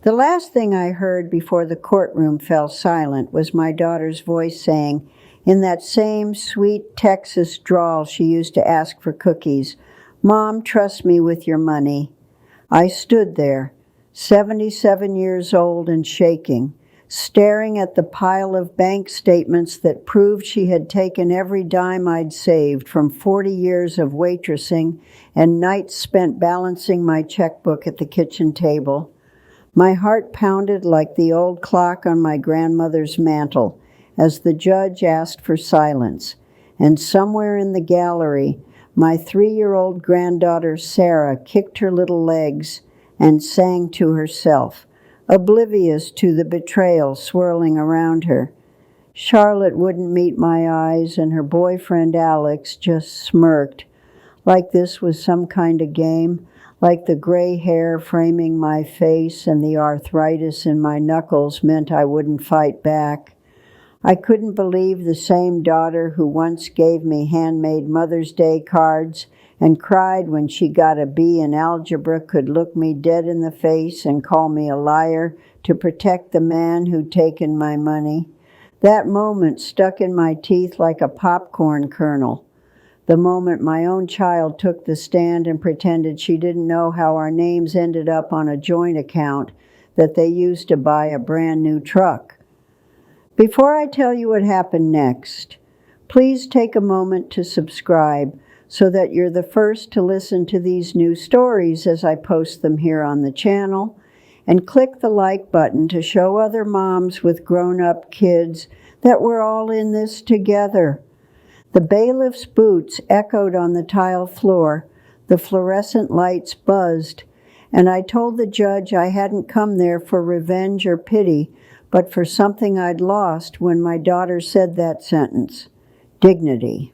The last thing I heard before the courtroom fell silent was my daughter's voice saying, in that same sweet Texas drawl she used to ask for cookies, "Mom, trust me with your money." I stood there, 77 years old and shaking, staring at the pile of bank statements that proved she had taken every dime I'd saved from 40 years of waitressing and nights spent balancing my checkbook at the kitchen table. My heart pounded like the old clock on my grandmother's mantel as the judge asked for silence, and somewhere in the gallery, my 3-year-old granddaughter Sarah kicked her little legs and sang to herself, oblivious to the betrayal swirling around her. Charlotte wouldn't meet my eyes, and her boyfriend Alex just smirked, like this was some kind of game, like the gray hair framing my face and the arthritis in my knuckles meant I wouldn't fight back. I couldn't believe the same daughter who once gave me handmade Mother's Day cards and cried when she got a B in algebra could look me dead in the face and call me a liar to protect the man who'd taken my money. That moment stuck in my teeth like a popcorn kernel. The moment my own child took the stand and pretended she didn't know how our names ended up on a joint account that they used to buy a brand new truck. Before I tell you what happened next, please take a moment to subscribe so that you're the first to listen to these new stories as I post them here on the channel, and click the like button to show other moms with grown-up kids that we're all in this together. The bailiff's boots echoed on the tile floor, the fluorescent lights buzzed, and I told the judge I hadn't come there for revenge or pity, but for something I'd lost when my daughter said that sentence. Dignity.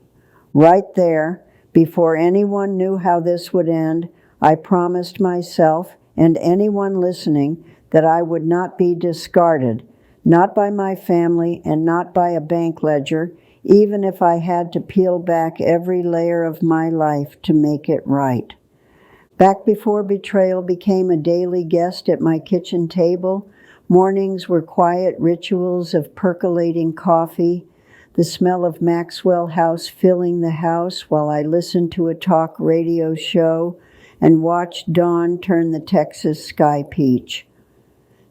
Right there, before anyone knew how this would end, I promised myself and anyone listening that I would not be discarded, not by my family and not by a bank ledger, even if I had to peel back every layer of my life to make it right. Back before betrayal became a daily guest at my kitchen table, mornings were quiet rituals of percolating coffee, the smell of Maxwell House filling the house while I listened to a talk radio show and watched dawn turn the Texas sky peach.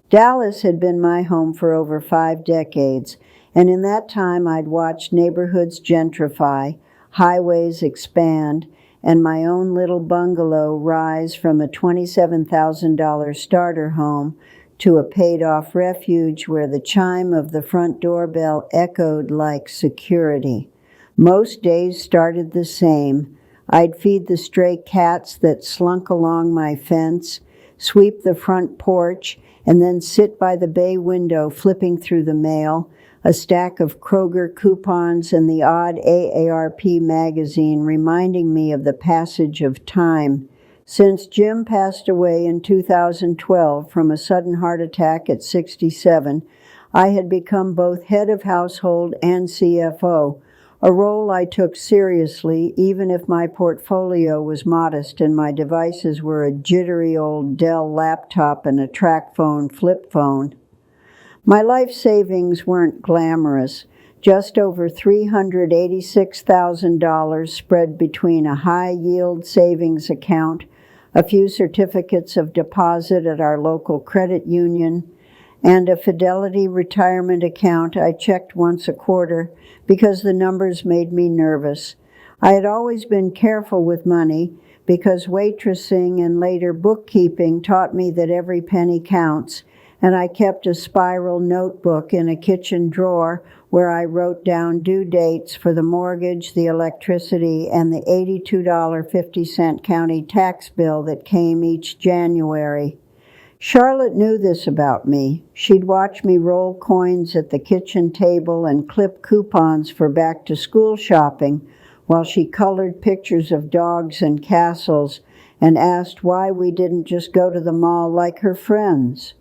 Dallas had been my home for over 5 decades, and in that time I'd watched neighborhoods gentrify, highways expand, and my own little bungalow rise from a $27,000 starter home to a paid-off refuge where the chime of the front doorbell echoed like security. Most days started the same. I'd feed the stray cats that slunk along my fence, sweep the front porch, and then sit by the bay window flipping through the mail, a stack of Kroger coupons and the odd AARP magazine reminding me of the passage of time. Since Jim passed away in 2012 from a sudden heart attack at 67, I had become both head of household and CFO, a role I took seriously even if my portfolio was modest and my devices were a jittery old Dell laptop and a TracFone flip phone. My life savings weren't glamorous, just over $386,000 spread between a high-yield savings account, a few certificates of deposit at our local credit union, and a Fidelity retirement account I checked once a quarter because the numbers made me nervous. I had always been careful with money because waitressing and later bookkeeping taught me that every penny counts, and I kept a spiral notebook in a kitchen drawer where I wrote down due dates for the mortgage, the electricity, and the $82.50 county tax bill that came each January. Charlotte knew this about me. She'd watch me roll coins at the kitchen table and clip coupons for back-to-school shopping while she colored pictures of dogs and castles and asked why we didn't just go to the mall like her friends.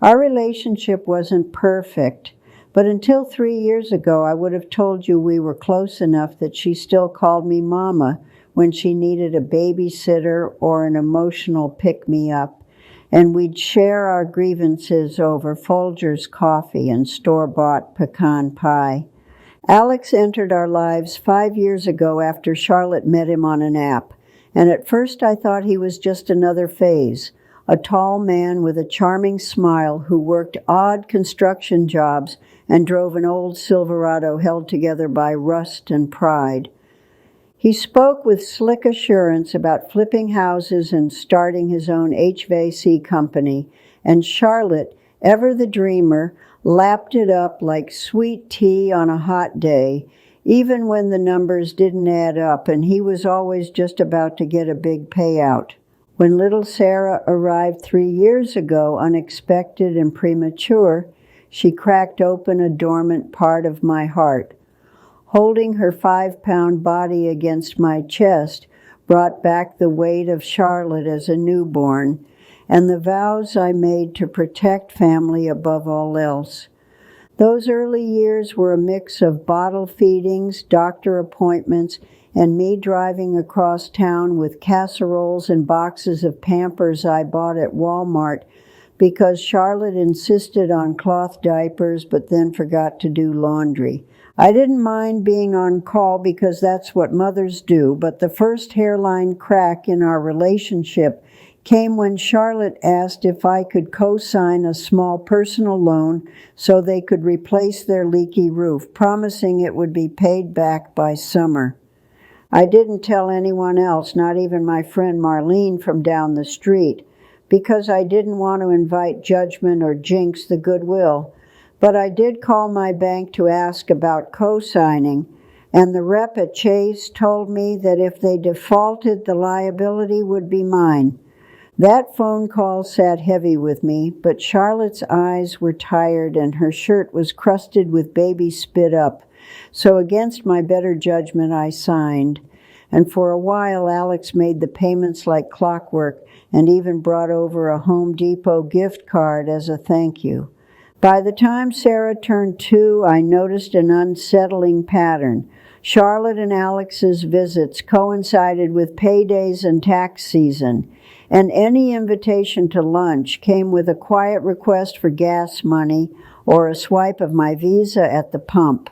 Our relationship wasn't perfect, but until 3 years ago I would have told you we were close enough that she still called me Mama when she needed a babysitter or an emotional pick-me-up. and we'd share our grievances over Folgers coffee and store-bought pecan pie. Alex entered our lives 5 years ago after Charlotte met him on an app, and at first I thought he was just another phase, a tall man with a charming smile who worked odd construction jobs and drove an old Silverado held together by rust and pride. He spoke with slick assurance about flipping houses and starting his own HVAC company, and Charlotte, ever the dreamer, lapped it up like sweet tea on a hot day, even when the numbers didn't add up and he was always just about to get a big payout. When little Sarah arrived 3 years ago, unexpected and premature, she cracked open a dormant part of my heart. Holding her 5-pound body against my chest brought back the weight of Charlotte as a newborn, and the vows I made to protect family above all else. Those early years were a mix of bottle feedings, doctor appointments, and me driving across town with casseroles and boxes of Pampers I bought at Walmart because Charlotte insisted on cloth diapers but then forgot to do laundry. I didn't mind being on call because that's what mothers do, but the first hairline crack in our relationship came when Charlotte asked if I could co-sign a small personal loan so they could replace their leaky roof, promising it would be paid back by summer. I didn't tell anyone else, not even my friend Marlene from down the street, because I didn't want to invite judgment or jinx the goodwill. But I did call my bank to ask about co-signing, and the rep at Chase told me that if they defaulted, the liability would be mine. That phone call sat heavy with me, but Charlotte's eyes were tired and her shirt was crusted with baby spit up. So against my better judgment, I signed. And for a while, Alex made the payments like clockwork and even brought over a Home Depot gift card as a thank you. By the time Sarah turned 2, I noticed an unsettling pattern. Charlotte and Alex's visits coincided with paydays and tax season, and any invitation to lunch came with a quiet request for gas money or a swipe of my Visa at the pump.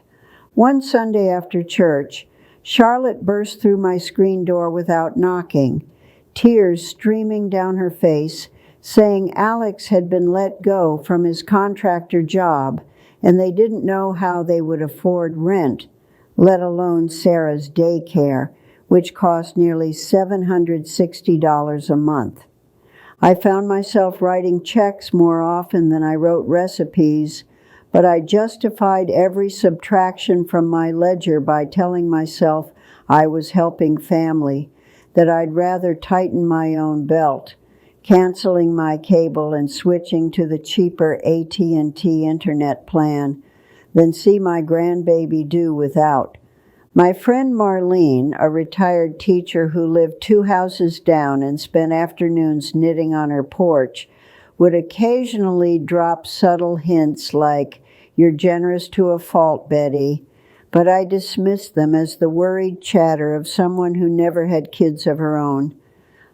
One Sunday after church, Charlotte burst through my screen door without knocking, tears streaming down her face, saying Alex had been let go from his contractor job and they didn't know how they would afford rent, let alone Sarah's daycare, which cost nearly $760 a month. I found myself writing checks more often than I wrote recipes, but I justified every subtraction from my ledger by telling myself I was helping family, that I'd rather tighten my own belt, canceling my cable and switching to the cheaper AT&T internet plan, than see my grandbaby do without. My friend Marlene, a retired teacher who lived 2 houses down and spent afternoons knitting on her porch, would occasionally drop subtle hints like, "You're generous to a fault, Betty," but I dismissed them as the worried chatter of someone who never had kids of her own.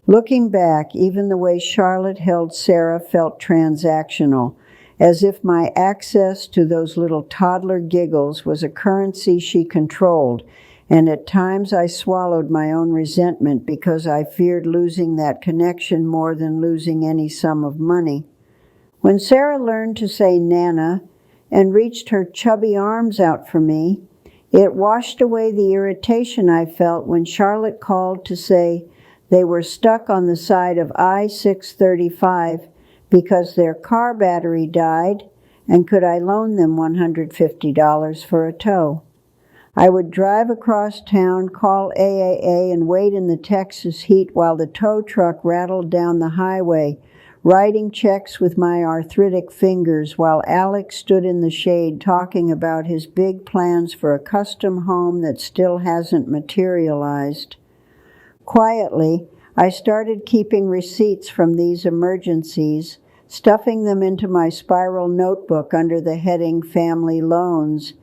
Looking back, even the way Charlotte held Sarah felt transactional, as if my access to those little toddler giggles was a currency she controlled, and at times I swallowed my own resentment because I feared losing that connection more than losing any sum of money. When Sarah learned to say Nana and reached her chubby arms out for me, it washed away the irritation I felt when Charlotte called to say they were stuck on the side of I-635 because their car battery died, and could I loan them $150 for a tow. I would drive across town, call AAA, and wait in the Texas heat while the tow truck rattled down the highway, writing checks with my arthritic fingers while Alex stood in the shade talking about his big plans for a custom home that still hasn't materialized. Quietly, I started keeping receipts from these emergencies, stuffing them into my spiral notebook under the heading Family Loans,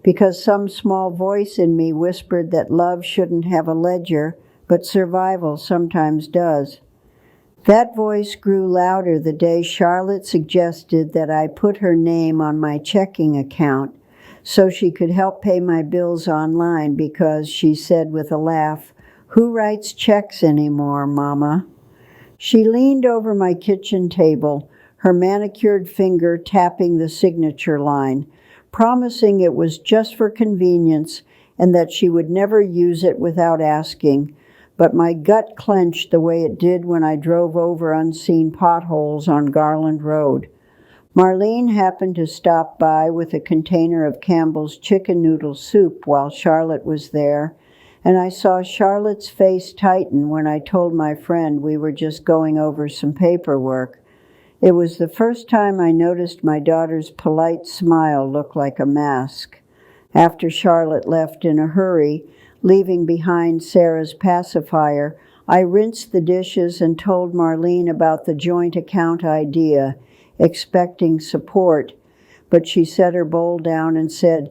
because some small voice in me whispered that love shouldn't have a ledger, but survival sometimes does. That voice grew louder the day Charlotte suggested that I put her name on my checking account so she could help pay my bills online because, she said with a laugh, "Who writes checks anymore, Mama?" She leaned over my kitchen table, her manicured finger tapping the signature line, promising it was just for convenience and that she would never use it without asking. But my gut clenched the way it did when I drove over unseen potholes on Garland Road. Marlene happened to stop by with a container of Campbell's chicken noodle soup while Charlotte was there, and I saw Charlotte's face tighten when I told my friend we were just going over some paperwork. It was the first time I noticed my daughter's polite smile look like a mask. After Charlotte left in a hurry, leaving behind Sarah's pacifier, I rinsed the dishes and told Marlene about the joint account idea, expecting support, but she set her bowl down and said,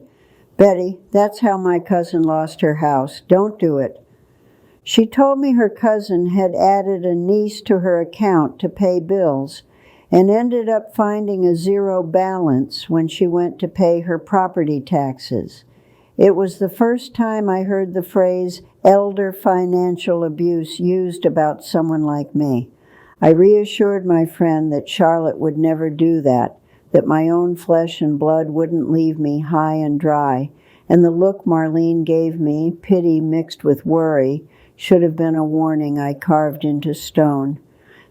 "Betty, that's how my cousin lost her house. Don't do it." She told me her cousin had added a niece to her account to pay bills and ended up finding a zero balance when she went to pay her property taxes. It was the first time I heard the phrase elder financial abuse used about someone like me. I reassured my friend that Charlotte would never do that my own flesh and blood wouldn't leave me high and dry, and the look Marlene gave me, pity mixed with worry, should have been a warning I carved into stone.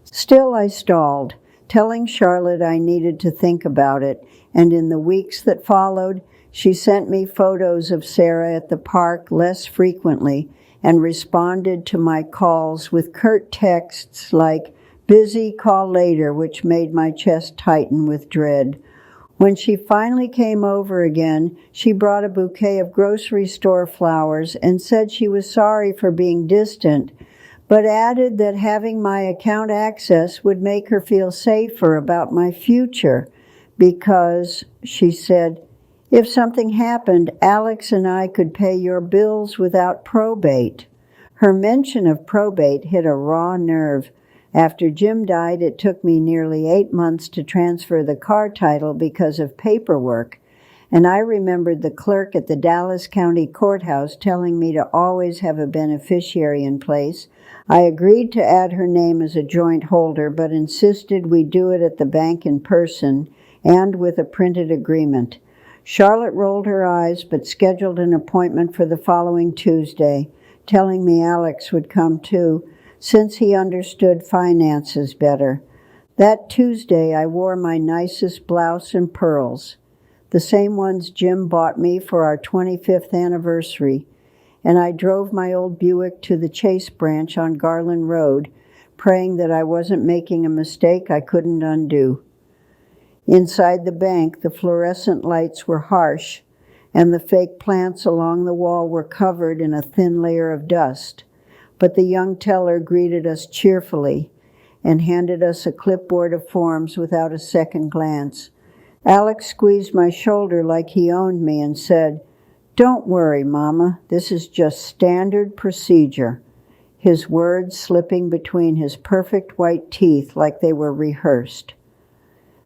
Still I stalled, telling Charlotte I needed to think about it, and in the weeks that followed, she sent me photos of Sarah at the park less frequently and responded to my calls with curt texts like, "Busy, call later," which made my chest tighten with dread. When she finally came over again, she brought a bouquet of grocery store flowers and said she was sorry for being distant, but added that having my account access would make her feel safer about my future because, she said, if something happened, Alex and I could pay your bills without probate. Her mention of probate hit a raw nerve. After Jim died, it took me nearly 8 months to transfer the car title because of paperwork, and I remembered the clerk at the Dallas County Courthouse telling me to always have a beneficiary in place. I agreed to add her name as a joint holder, but insisted we do it at the bank in person and with a printed agreement. Charlotte rolled her eyes but scheduled an appointment for the following Tuesday, telling me Alex would come too, since he understood finances better. That Tuesday I wore my nicest blouse and pearls, the same ones Jim bought me for our 25th anniversary, and I drove my old Buick to the Chase branch on Garland Road, praying that I wasn't making a mistake I couldn't undo. Inside the bank, the fluorescent lights were harsh, and the fake plants along the wall were covered in a thin layer of dust. But the young teller greeted us cheerfully and handed us a clipboard of forms without a second glance. Alex squeezed my shoulder like he owned me and said, "Don't worry, Mama, this is just standard procedure," his words slipping between his perfect white teeth like they were rehearsed.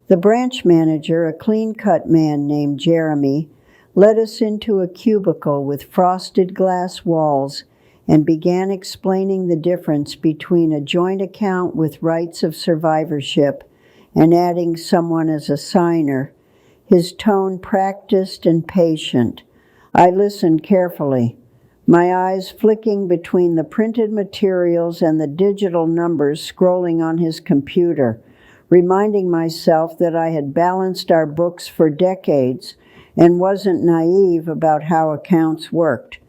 The branch manager, a clean-cut man named Jeremy, led us into a cubicle with frosted glass walls and began explaining the difference between a joint account with rights of survivorship and adding someone as a signer, his tone practiced and patient. I listened carefully, my eyes flicking between the printed materials and the digital numbers scrolling on his computer, reminding myself that I had balanced our books for decades and wasn't naive about how accounts worked.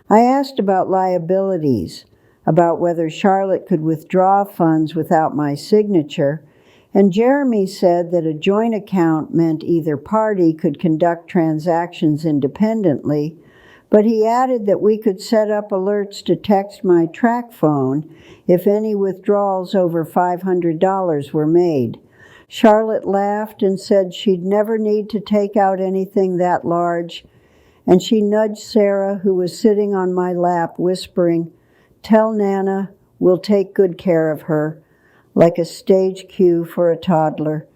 I asked about liabilities, about whether Charlotte could withdraw funds without my signature, and Jeremy said that a joint account meant either party could conduct transactions independently, but he added that we could set up alerts to text my track phone if any withdrawals over $500 were made. Charlotte laughed and said she'd never need to take out anything that large, and she nudged Sarah, who was sitting on my lap, whispering, "Tell Nana we'll take good care of her." like a stage cue for a toddler.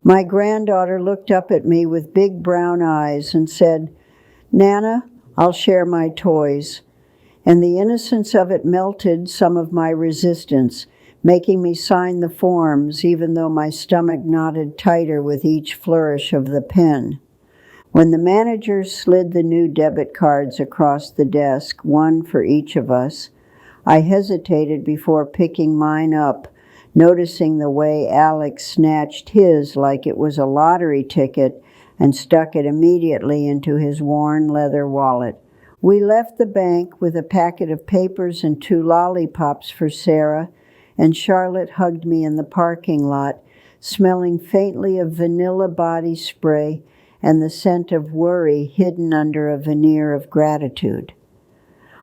My granddaughter looked up at me with big brown eyes and said, "Nana, I'll share my toys." And the innocence of it melted some of my resistance, making me sign the forms even though my stomach knotted tighter with each flourish of the pen. When the manager slid the new debit cards across the desk, one for each of us, I hesitated before picking mine up, noticing the way Alex snatched his like it was a lottery ticket and stuck it immediately into his worn leather wallet. We left the bank with a packet of papers and 2 lollipops for Sarah, and Charlotte hugged me in the parking lot, smelling faintly of vanilla body spray and the scent of worry hidden under a veneer of gratitude.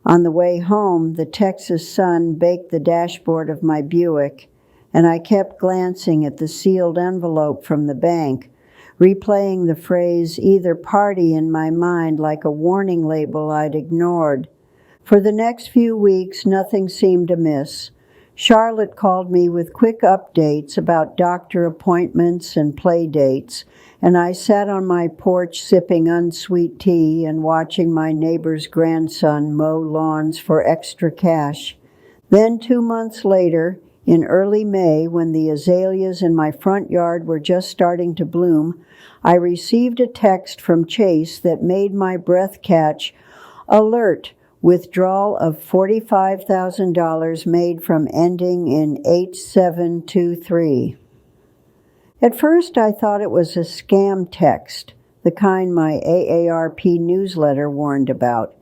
On the way home, the Texas sun baked the dashboard of my Buick, and I kept glancing at the sealed envelope from the bank, replaying the phrase "either party" in my mind like a warning label I'd ignored. For the next few weeks, nothing seemed amiss. Charlotte called me with quick updates about doctor appointments and play dates, and I sat on my porch sipping unsweet tea and watching my neighbor's grandson mow lawns for extra cash. Then 2 months later, in early May, when the azaleas in my front yard were just starting to bloom, I received a text from Chase that made my breath catch. "Alert! Withdrawal of $45,000 made from ending in 8723. At first I thought it was a scam text, the kind my AARP newsletter warned about.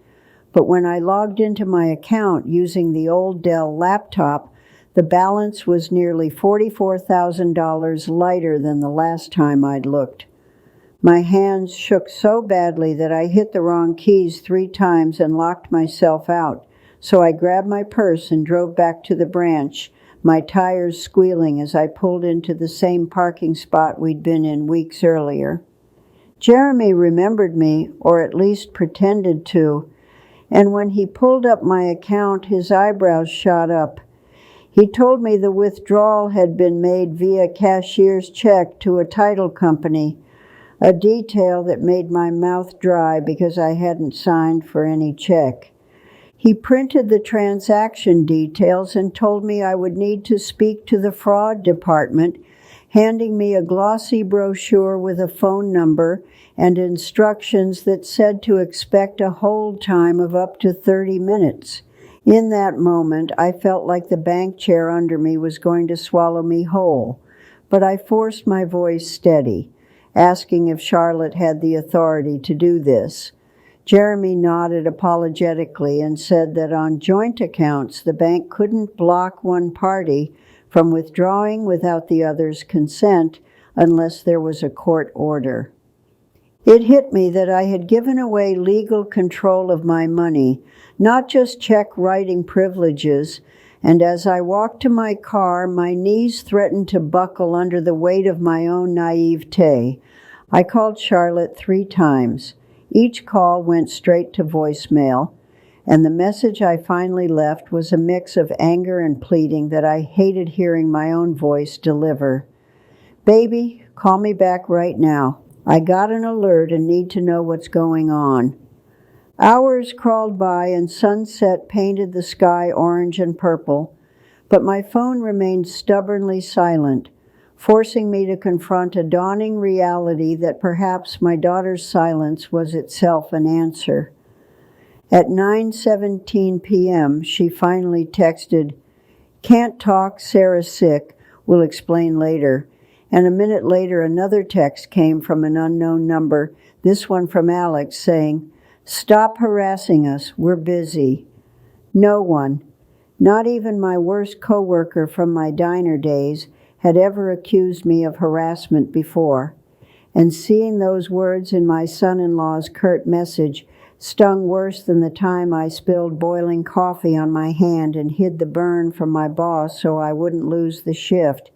But when I logged into my account using the old Dell laptop, the balance was nearly $44,000 lighter than the last time I'd looked. My hands shook so badly that I hit the wrong keys 3 times and locked myself out, so I grabbed my purse and drove back to the branch, my tires squealing as I pulled into the same parking spot we'd been in weeks earlier. Jeremy remembered me, or at least pretended to, and when he pulled up my account, his eyebrows shot up. He told me the withdrawal had been made via cashier's check to a title company, a detail that made my mouth dry because I hadn't signed for any check. He printed the transaction details and told me I would need to speak to the fraud department, handing me a glossy brochure with a phone number and instructions that said to expect a hold time of up to 30 minutes. In that moment, I felt like the bank chair under me was going to swallow me whole, but I forced my voice steady, asking if Charlotte had the authority to do this. Jeremy nodded apologetically and said that on joint accounts, the bank couldn't block one party from withdrawing without the other's consent unless there was a court order. It hit me that I had given away legal control of my money, not just check writing privileges, and as I walked to my car, my knees threatened to buckle under the weight of my own naivete. I called Charlotte 3 times. Each call went straight to voicemail, and the message I finally left was a mix of anger and pleading that I hated hearing my own voice deliver. "Baby, call me back right now. I got an alert and need to know what's going on." Hours crawled by and sunset painted the sky orange and purple, but my phone remained stubbornly silent, forcing me to confront a dawning reality that perhaps my daughter's silence was itself an answer. At 9:17 p.m., she finally texted, "Can't talk, Sarah's sick, we'll explain later." And a minute later, another text came from an unknown number, this one from Alex, saying, "Stop harassing us, we're busy." No one, not even my worst coworker from my diner days, had ever accused me of harassment before, and seeing those words in my son-in-law's curt message stung worse than the time I spilled boiling coffee on my hand and hid the burn from my boss so I wouldn't lose the shift.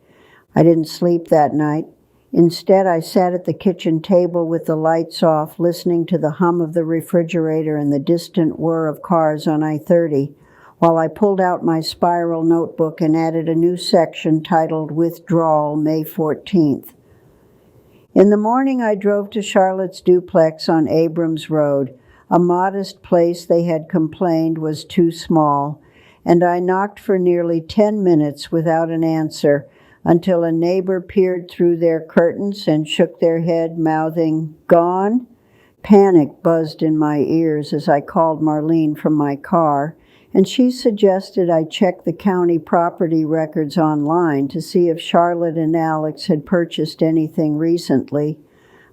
I didn't sleep that night. Instead, I sat at the kitchen table with the lights off, listening to the hum of the refrigerator and the distant whir of cars on I-30, while I pulled out my spiral notebook and added a new section titled Withdrawal, May 14th. In the morning, I drove to Charlotte's duplex on Abrams Road, a modest place they had complained was too small, and I knocked for nearly 10 minutes without an answer until a neighbor peered through their curtains and shook their head, mouthing, "Gone?" Panic buzzed in my ears as I called Marlene from my car, and she suggested I check the county property records online to see if Charlotte and Alex had purchased anything recently.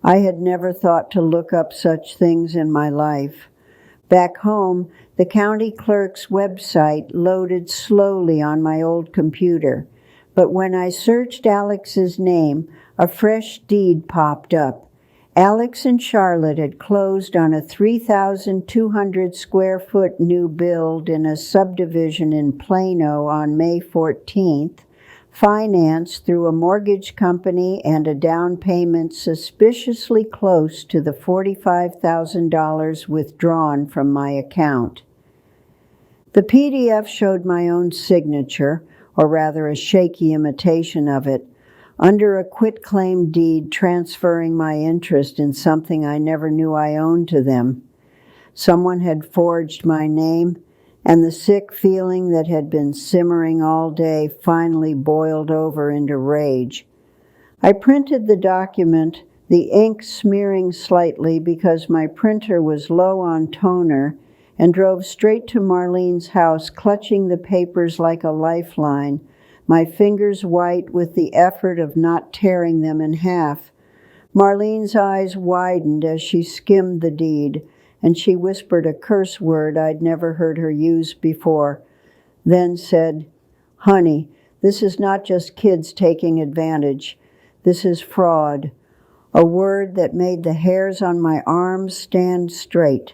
I had never thought to look up such things in my life. Back home, the county clerk's website loaded slowly on my old computer, but when I searched Alex's name, a fresh deed popped up. Alex and Charlotte had closed on a 3,200 square foot new build in a subdivision in Plano on May 14th, financed through a mortgage company and a down payment suspiciously close to the $45,000 withdrawn from my account. The PDF showed my own signature, or rather a shaky imitation of it, under a quitclaim deed transferring my interest in something I never knew I owned to them. Someone had forged my name, and the sick feeling that had been simmering all day finally boiled over into rage. I printed the document, the ink smearing slightly because my printer was low on toner, and drove straight to Marlene's house, clutching the papers like a lifeline, my fingers white with the effort of not tearing them in half. Marlene's eyes widened as she skimmed the deed, and she whispered a curse word I'd never heard her use before, then said, "Honey, this is not just kids taking advantage. This is fraud," a word that made the hairs on my arms stand straight.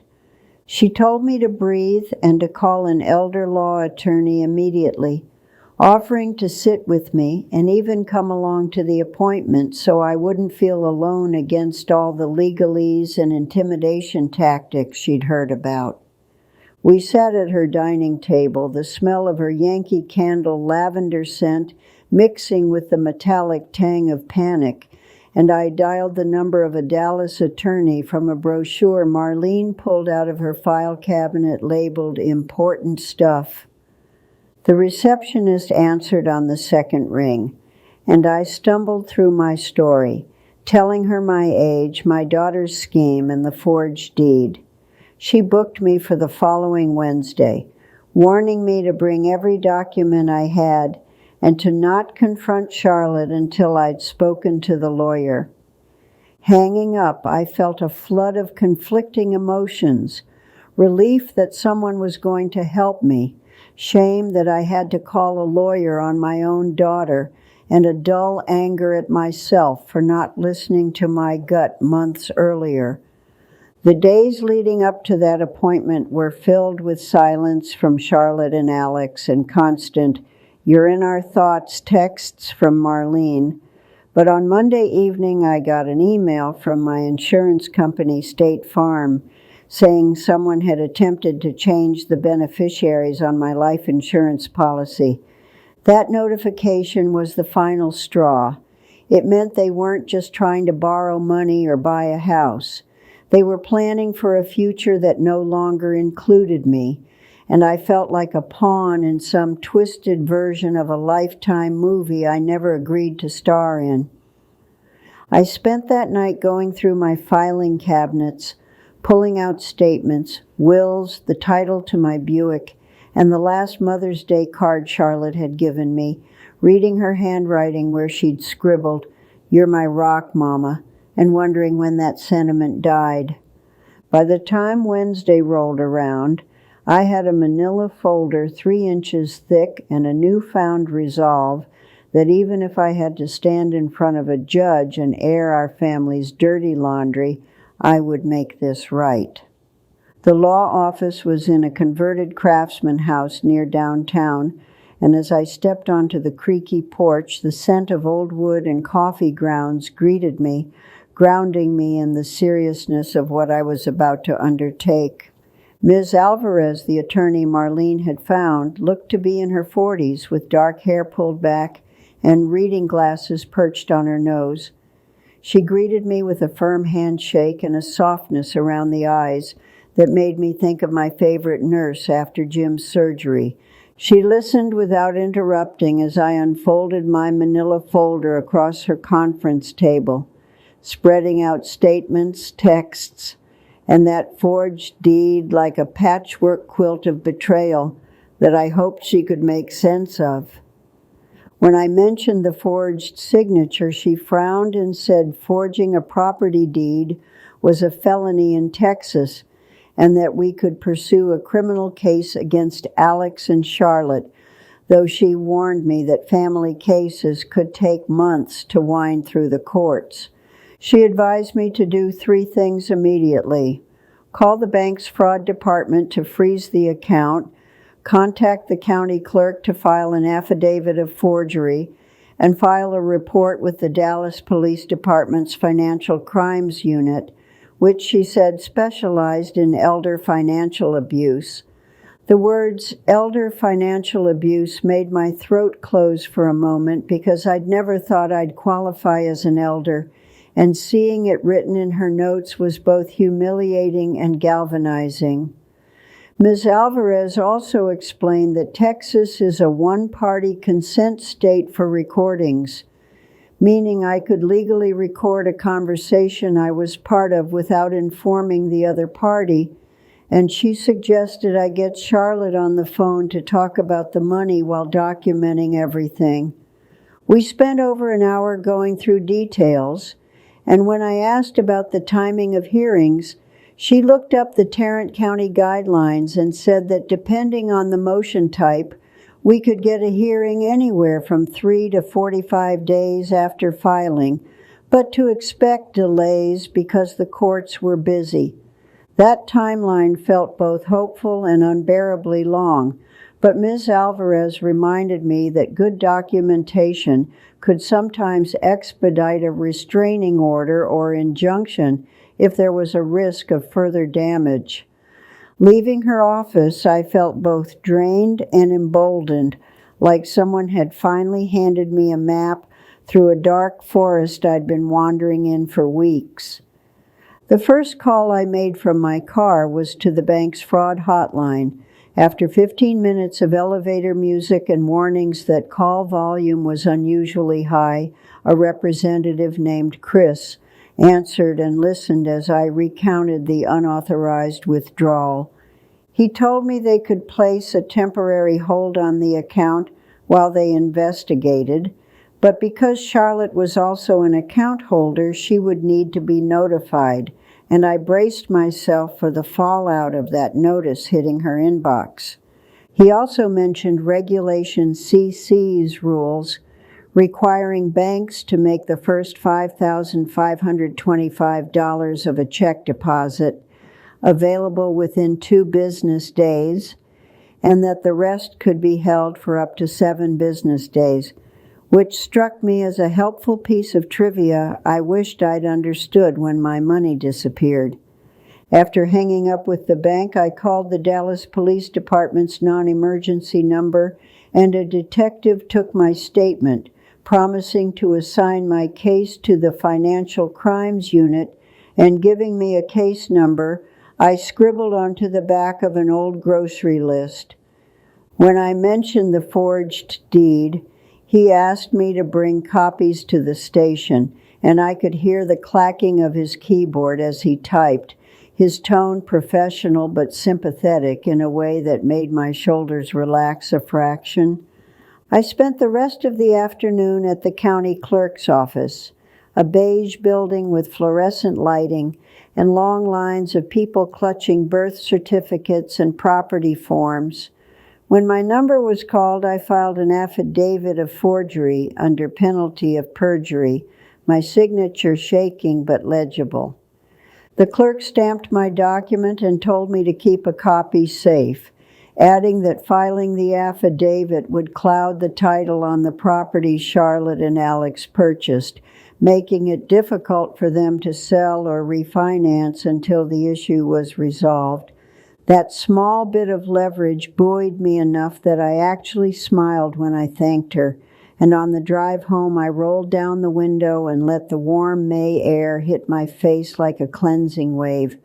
She told me to breathe and to call an elder law attorney immediately, offering to sit with me and even come along to the appointment so I wouldn't feel alone against all the legalese and intimidation tactics she'd heard about. We sat at her dining table, the smell of her Yankee Candle lavender scent mixing with the metallic tang of panic, and I dialed the number of a Dallas attorney from a brochure Marlene pulled out of her file cabinet labeled "Important Stuff." The receptionist answered on the second ring, and I stumbled through my story, telling her my age, my daughter's scheme, and the forged deed. She booked me for the following Wednesday, warning me to bring every document I had and to not confront Charlotte until I'd spoken to the lawyer. Hanging up, I felt a flood of conflicting emotions, relief that someone was going to help me, shame that I had to call a lawyer on my own daughter, and a dull anger at myself for not listening to my gut months earlier. The days leading up to that appointment were filled with silence from Charlotte and Alex and constant, "You're in our thoughts" texts from Marlene. But on Monday evening, I got an email from my insurance company, State Farm, saying someone had attempted to change the beneficiaries on my life insurance policy. That notification was the final straw. It meant they weren't just trying to borrow money or buy a house. They were planning for a future that no longer included me, and I felt like a pawn in some twisted version of a Lifetime movie I never agreed to star in. I spent that night going through my filing cabinets, pulling out statements, wills, the title to my Buick, and the last Mother's Day card Charlotte had given me, reading her handwriting where she'd scribbled, "You're my rock, Mama," and wondering when that sentiment died. By the time Wednesday rolled around, I had a manila folder 3 inches thick and a newfound resolve that even if I had to stand in front of a judge and air our family's dirty laundry, I would make this right. The law office was in a converted craftsman house near downtown, and as I stepped onto the creaky porch, the scent of old wood and coffee grounds greeted me, grounding me in the seriousness of what I was about to undertake. Ms. Alvarez, the attorney Marlene had found, looked to be in her 40s with dark hair pulled back and reading glasses perched on her nose. She greeted me with a firm handshake and a softness around the eyes that made me think of my favorite nurse after Jim's surgery. She listened without interrupting as I unfolded my manila folder across her conference table, spreading out statements, texts, and that forged deed like a patchwork quilt of betrayal that I hoped she could make sense of. When I mentioned the forged signature, she frowned and said forging a property deed was a felony in Texas and that we could pursue a criminal case against Alex and Charlotte, though she warned me that family cases could take months to wind through the courts. She advised me to do 3 things immediately: call the bank's fraud department to freeze the account, contact the county clerk to file an affidavit of forgery, and file a report with the Dallas Police Department's Financial Crimes Unit, which she said specialized in elder financial abuse. The words elder financial abuse made my throat close for a moment because I'd never thought I'd qualify as an elder, and seeing it written in her notes was both humiliating and galvanizing. Ms. Alvarez also explained that Texas is a one-party consent state for recordings, meaning I could legally record a conversation I was part of without informing the other party, and she suggested I get Charlotte on the phone to talk about the money while documenting everything. We spent over an hour going through details, and when I asked about the timing of hearings, she looked up the Tarrant County guidelines and said that depending on the motion type, we could get a hearing anywhere from 3 to 45 days after filing, but to expect delays because the courts were busy. That timeline felt both hopeful and unbearably long, but Ms. Alvarez reminded me that good documentation could sometimes expedite a restraining order or injunction if there was a risk of further damage. Leaving her office, I felt both drained and emboldened, like someone had finally handed me a map through a dark forest I'd been wandering in for weeks. The first call I made from my car was to the bank's fraud hotline. After 15 minutes of elevator music and warnings that call volume was unusually high, a representative named Chris answered and listened as I recounted the unauthorized withdrawal. He told me they could place a temporary hold on the account while they investigated, but because Charlotte was also an account holder, she would need to be notified, and I braced myself for the fallout of that notice hitting her inbox. He also mentioned Regulation CC's rules requiring banks to make the first $5,525 of a check deposit available within 2 business days, and that the rest could be held for up to 7 business days, which struck me as a helpful piece of trivia I wished I'd understood when my money disappeared. After hanging up with the bank, I called the Dallas Police Department's non-emergency number, and a detective took my statement, promising to assign my case to the Financial Crimes Unit and giving me a case number I scribbled onto the back of an old grocery list. When I mentioned the forged deed, he asked me to bring copies to the station, and I could hear the clacking of his keyboard as he typed, his tone professional but sympathetic in a way that made my shoulders relax a fraction. I spent the rest of the afternoon at the county clerk's office, a beige building with fluorescent lighting and long lines of people clutching birth certificates and property forms. When my number was called, I filed an affidavit of forgery under penalty of perjury, my signature shaking but legible. The clerk stamped my document and told me to keep a copy safe, adding that filing the affidavit would cloud the title on the property Charlotte and Alex purchased, making it difficult for them to sell or refinance until the issue was resolved. That small bit of leverage buoyed me enough that I actually smiled when I thanked her, and on the drive home I rolled down the window and let the warm May air hit my face like a cleansing wave.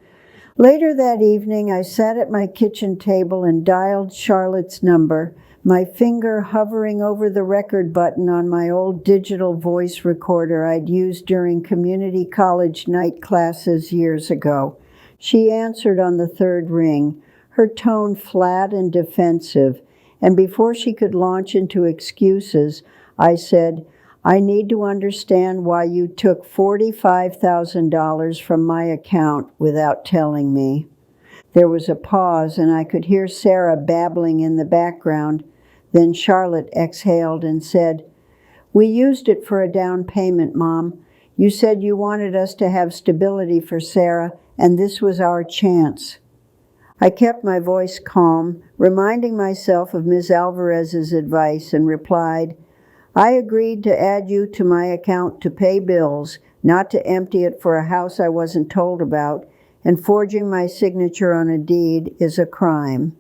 Later that evening, I sat at my kitchen table and dialed Charlotte's number, my finger hovering over the record button on my old digital voice recorder I'd used during community college night classes years ago. She answered on the third ring, her tone flat and defensive, and before she could launch into excuses, I said, "I need to understand why you took $45,000 from my account without telling me." There was a pause, and I could hear Sarah babbling in the background. Then Charlotte exhaled and said, "We used it for a down payment, Mom. You said you wanted us to have stability for Sarah, and this was our chance." I kept my voice calm, reminding myself of Ms. Alvarez's advice, and replied, "I agreed to add you to my account to pay bills, not to empty it for a house I wasn't told about, and forging my signature on a deed is a crime."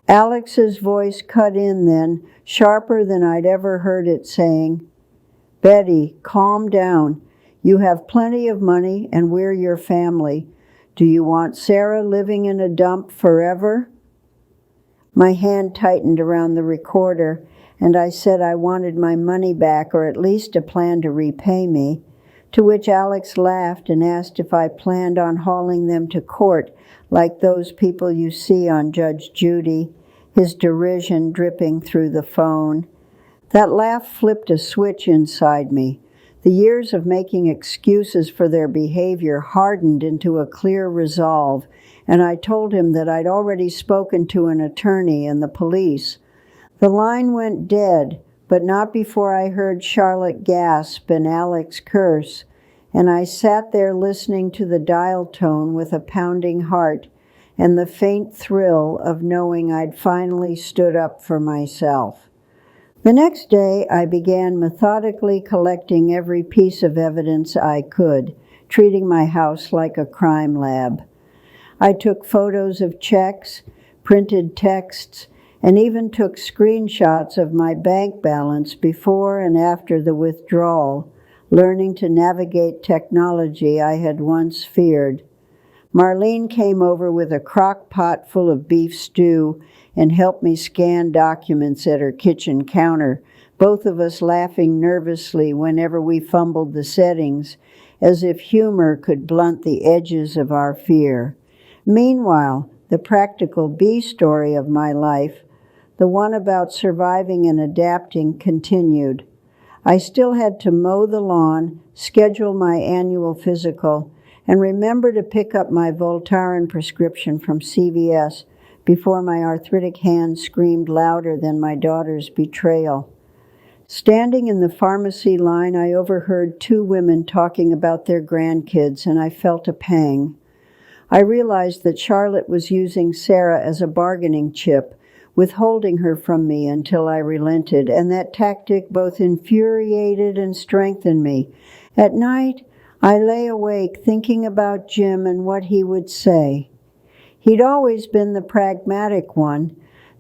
Alex's voice cut in then, sharper than I'd ever heard it, saying, "Betty, calm down. You have plenty of money, and we're your family. Do you want Sarah living in a dump forever?" My hand tightened around the recorder, and I said I wanted my money back, or at least a plan to repay me, to which Alex laughed and asked if I planned on hauling them to court like those people you see on Judge Judy, his derision dripping through the phone. That laugh flipped a switch inside me. The years of making excuses for their behavior hardened into a clear resolve, and I told him that I'd already spoken to an attorney and the police. The line went dead, but not before I heard Charlotte gasp and Alex curse, and I sat there listening to the dial tone with a pounding heart and the faint thrill of knowing I'd finally stood up for myself. The next day, I began methodically collecting every piece of evidence I could, treating my house like a crime lab. I took photos of checks, printed texts, and even took screenshots of my bank balance before and after the withdrawal, learning to navigate technology I had once feared. Marlene came over with a crock pot full of beef stew and helped me scan documents at her kitchen counter, both of us laughing nervously whenever we fumbled the settings, as if humor could blunt the edges of our fear. Meanwhile, the practical B story of my life, the one about surviving and adapting, continued. I still had to mow the lawn, schedule my annual physical, and remember to pick up my Voltaren prescription from CVS before my arthritic hand screamed louder than my daughter's betrayal. Standing in the pharmacy line, I overheard two women talking about their grandkids, and I felt a pang. I realized that Charlotte was using Sarah as a bargaining chip, withholding her from me until I relented, and that tactic both infuriated and strengthened me. At night, I lay awake thinking about Jim and what he would say. He'd always been the pragmatic one,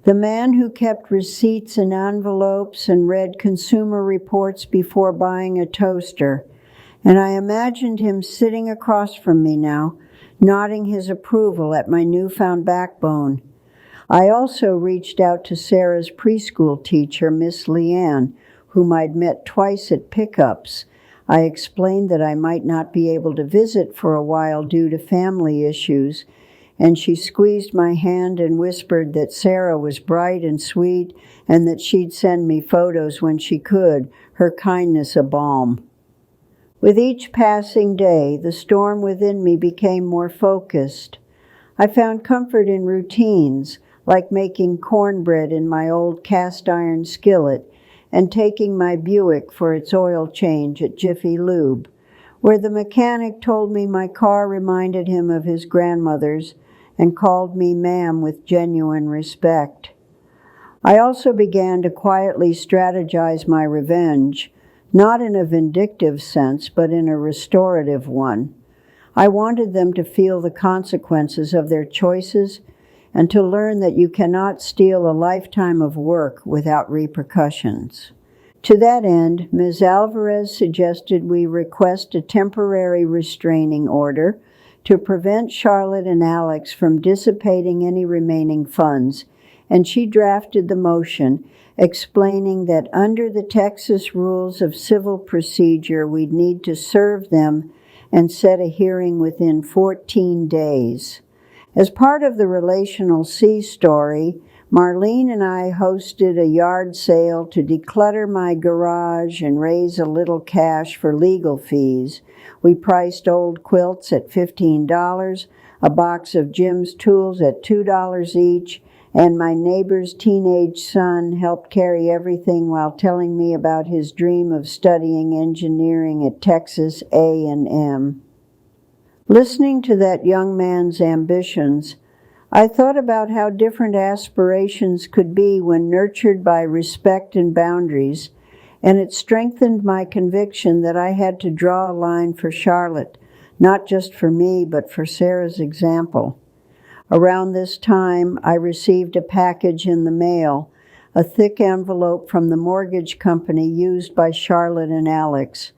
the man who kept receipts in envelopes and read consumer reports before buying a toaster, and I imagined him sitting across from me now, nodding his approval at my newfound backbone. I also reached out to Sarah's preschool teacher, Miss Leanne, whom I'd met twice at pickups. I explained that I might not be able to visit for a while due to family issues, and she squeezed my hand and whispered that Sarah was bright and sweet and that she'd send me photos when she could, her kindness a balm. With each passing day, the storm within me became more focused. I found comfort in routines, like making cornbread in my old cast-iron skillet and taking my Buick for its oil change at Jiffy Lube, where the mechanic told me my car reminded him of his grandmother's and called me ma'am with genuine respect. I also began to quietly strategize my revenge, not in a vindictive sense, but in a restorative one. I wanted them to feel the consequences of their choices and to learn that you cannot steal a lifetime of work without repercussions. To that end, Ms. Alvarez suggested we request a temporary restraining order to prevent Charlotte and Alex from dissipating any remaining funds, and she drafted the motion explaining that under the Texas Rules of Civil Procedure, we'd need to serve them and set a hearing within 14 days. As part of the Relational C story, Marlene and I hosted a yard sale to declutter my garage and raise a little cash for legal fees. We priced old quilts at $15, a box of Jim's tools at $2 each, and my neighbor's teenage son helped carry everything while telling me about his dream of studying engineering at Texas A&M. Listening to that young man's ambitions, I thought about how different aspirations could be when nurtured by respect and boundaries, and it strengthened my conviction that I had to draw a line for Charlotte, not just for me, but for Sarah's example. Around this time, I received a package in the mail, a thick envelope from the mortgage company used by Charlotte and Alex.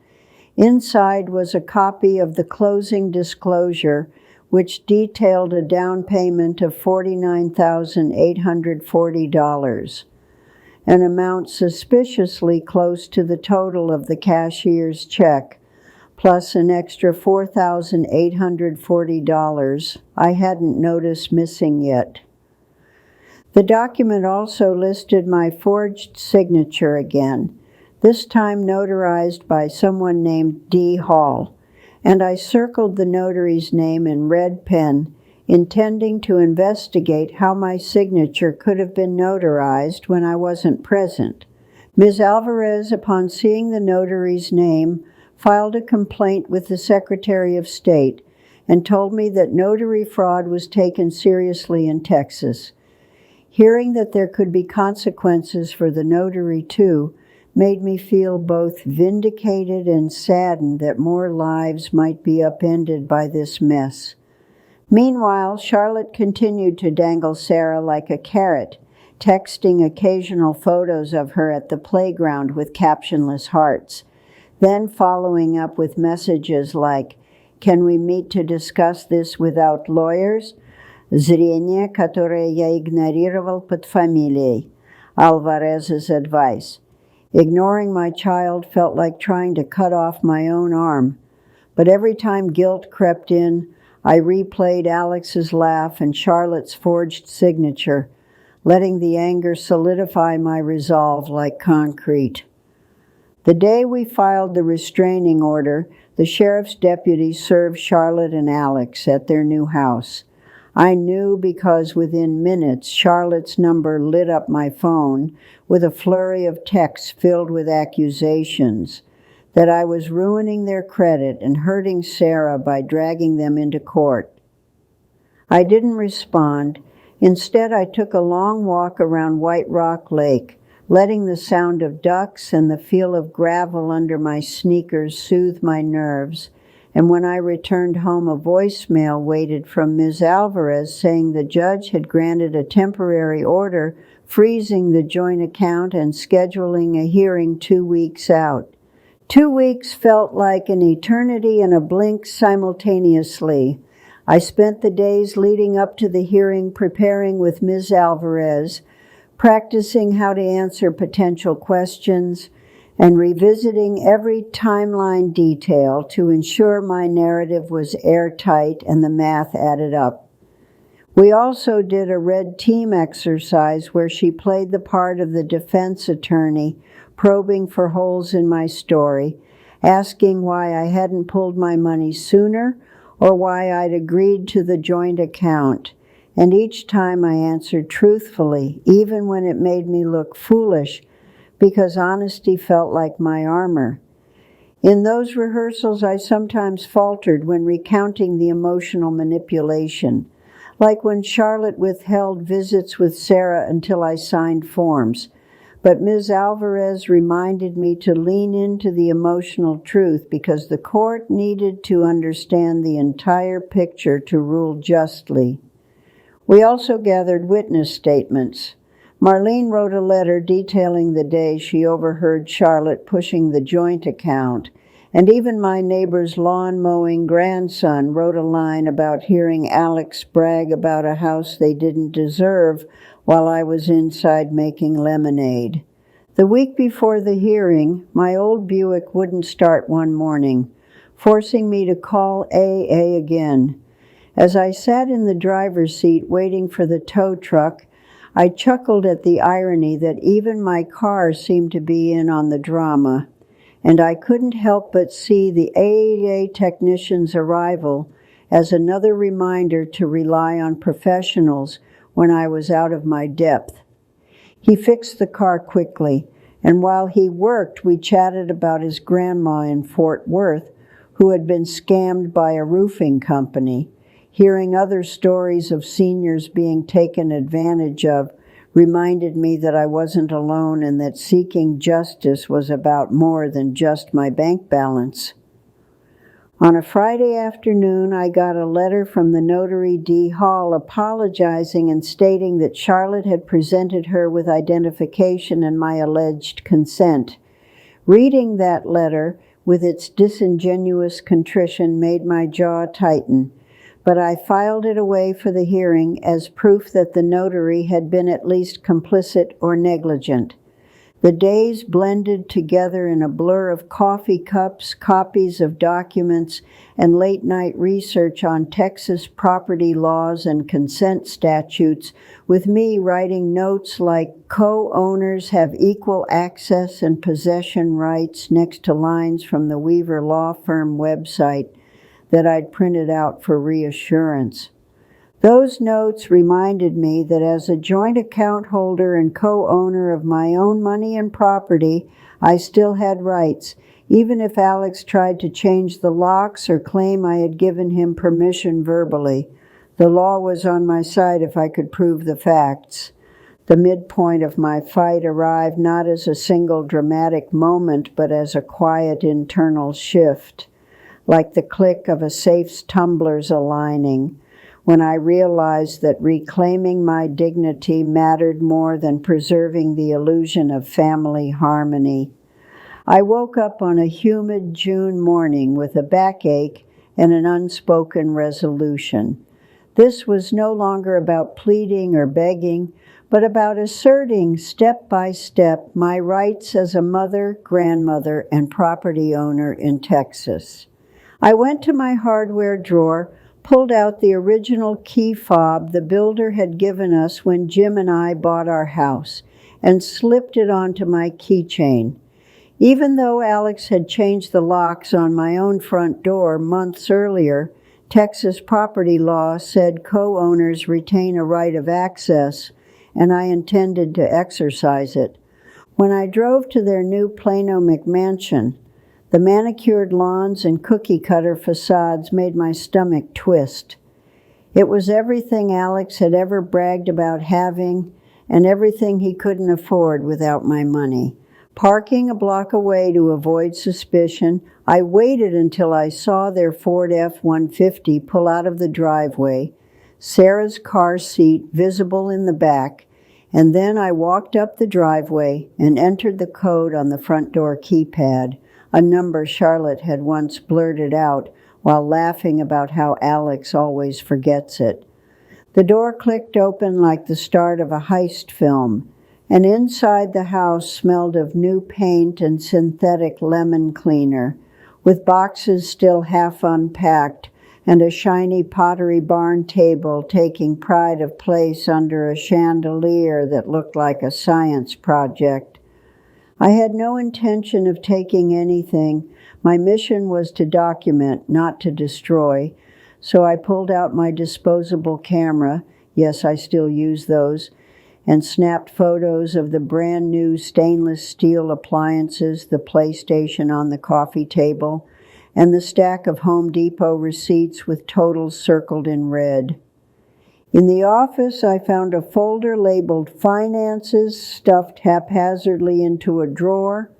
Inside was a copy of the closing disclosure, which detailed a down payment of $49,840, an amount suspiciously close to the total of the cashier's check, plus an extra $4,840 I hadn't noticed missing yet. The document also listed my forged signature again, this time notarized by someone named D. Hall, and I circled the notary's name in red pen, intending to investigate how my signature could have been notarized when I wasn't present. Ms. Alvarez, upon seeing the notary's name, filed a complaint with the Secretary of State and told me that notary fraud was taken seriously in Texas. Hearing that there could be consequences for the notary, too, made me feel both vindicated and saddened that more lives might be upended by this mess. Meanwhile, Charlotte continued to dangle Sarah like a carrot, texting occasional photos of her at the playground with captionless hearts, then following up with messages like, "Can we meet to discuss this without lawyers? Зрение, которое я игнорировал под фамилией. Alvarez's advice." Ignoring my child felt like trying to cut off my own arm, but every time guilt crept in, I replayed Alex's laugh and Charlotte's forged signature, letting the anger solidify my resolve like concrete. The day we filed the restraining order, the sheriff's deputy served Charlotte and Alex at their new house. I knew because within minutes Charlotte's number lit up my phone with a flurry of texts filled with accusations that I was ruining their credit and hurting Sarah by dragging them into court. I didn't respond. Instead, I took a long walk around White Rock Lake, letting the sound of ducks and the feel of gravel under my sneakers soothe my nerves. And when I returned home, a voicemail waited from Ms. Alvarez saying the judge had granted a temporary order freezing the joint account and scheduling a hearing 2 weeks out. 2 weeks felt like an eternity and a blink simultaneously. I spent the days leading up to the hearing preparing with Ms. Alvarez, practicing how to answer potential questions, and revisiting every timeline detail to ensure my narrative was airtight and the math added up. We also did a red team exercise where she played the part of the defense attorney, probing for holes in my story, asking why I hadn't pulled my money sooner or why I'd agreed to the joint account. And each time I answered truthfully, even when it made me look foolish, because honesty felt like my armor. In those rehearsals, I sometimes faltered when recounting the emotional manipulation, like when Charlotte withheld visits with Sarah until I signed forms. But Ms. Alvarez reminded me to lean into the emotional truth because the court needed to understand the entire picture to rule justly. We also gathered witness statements. Marlene wrote a letter detailing the day she overheard Charlotte pushing the joint account, and even my neighbor's lawn-mowing grandson wrote a line about hearing Alex brag about a house they didn't deserve while I was inside making lemonade. The week before the hearing, my old Buick wouldn't start one morning, forcing me to call AA again. As I sat in the driver's seat waiting for the tow truck, I chuckled at the irony that even my car seemed to be in on the drama, and I couldn't help but see the AA technician's arrival as another reminder to rely on professionals when I was out of my depth. He fixed the car quickly, and while he worked, we chatted about his grandma in Fort Worth, who had been scammed by a roofing company. Hearing other stories of seniors being taken advantage of reminded me that I wasn't alone and that seeking justice was about more than just my bank balance. On a Friday afternoon, I got a letter from the notary D. Hall apologizing and stating that Charlotte had presented her with identification and my alleged consent. Reading that letter, with its disingenuous contrition, made my jaw tighten, but I filed it away for the hearing as proof that the notary had been at least complicit or negligent. The days blended together in a blur of coffee cups, copies of documents, and late-night research on Texas property laws and consent statutes, with me writing notes like co-owners have equal access and possession rights next to lines from the Weaver Law Firm website that I'd printed out for reassurance. Those notes reminded me that as a joint account holder and co-owner of my own money and property, I still had rights, even if Alex tried to change the locks or claim I had given him permission verbally. The law was on my side if I could prove the facts. The midpoint of my fight arrived not as a single dramatic moment, but as a quiet internal shift, like the click of a safe's tumblers aligning, when I realized that reclaiming my dignity mattered more than preserving the illusion of family harmony. I woke up on a humid June morning with a backache and an unspoken resolution. This was no longer about pleading or begging, but about asserting step by step my rights as a mother, grandmother, and property owner in Texas. I went to my hardware drawer, pulled out the original key fob the builder had given us when Jim and I bought our house, and slipped it onto my keychain. Even though Alex had changed the locks on my own front door months earlier, Texas property law said co-owners retain a right of access, and I intended to exercise it. When I drove to their new Plano McMansion, the manicured lawns and cookie-cutter facades made my stomach twist. It was everything Alex had ever bragged about having, and everything he couldn't afford without my money. Parking a block away to avoid suspicion, I waited until I saw their Ford F-150 pull out of the driveway, Sarah's car seat visible in the back, and then I walked up the driveway and entered the code on the front door keypad, a number Charlotte had once blurted out while laughing about how Alex always forgets it. The door clicked open like the start of a heist film, and inside the house smelled of new paint and synthetic lemon cleaner, with boxes still half unpacked and a shiny Pottery Barn table taking pride of place under a chandelier that looked like a science project. I had no intention of taking anything. My mission was to document, not to destroy, so I pulled out my disposable camera, yes, I still use those, and snapped photos of the brand new stainless steel appliances, the PlayStation on the coffee table, and the stack of Home Depot receipts with totals circled in red. In the office, I found a folder labeled Finances stuffed haphazardly into a drawer.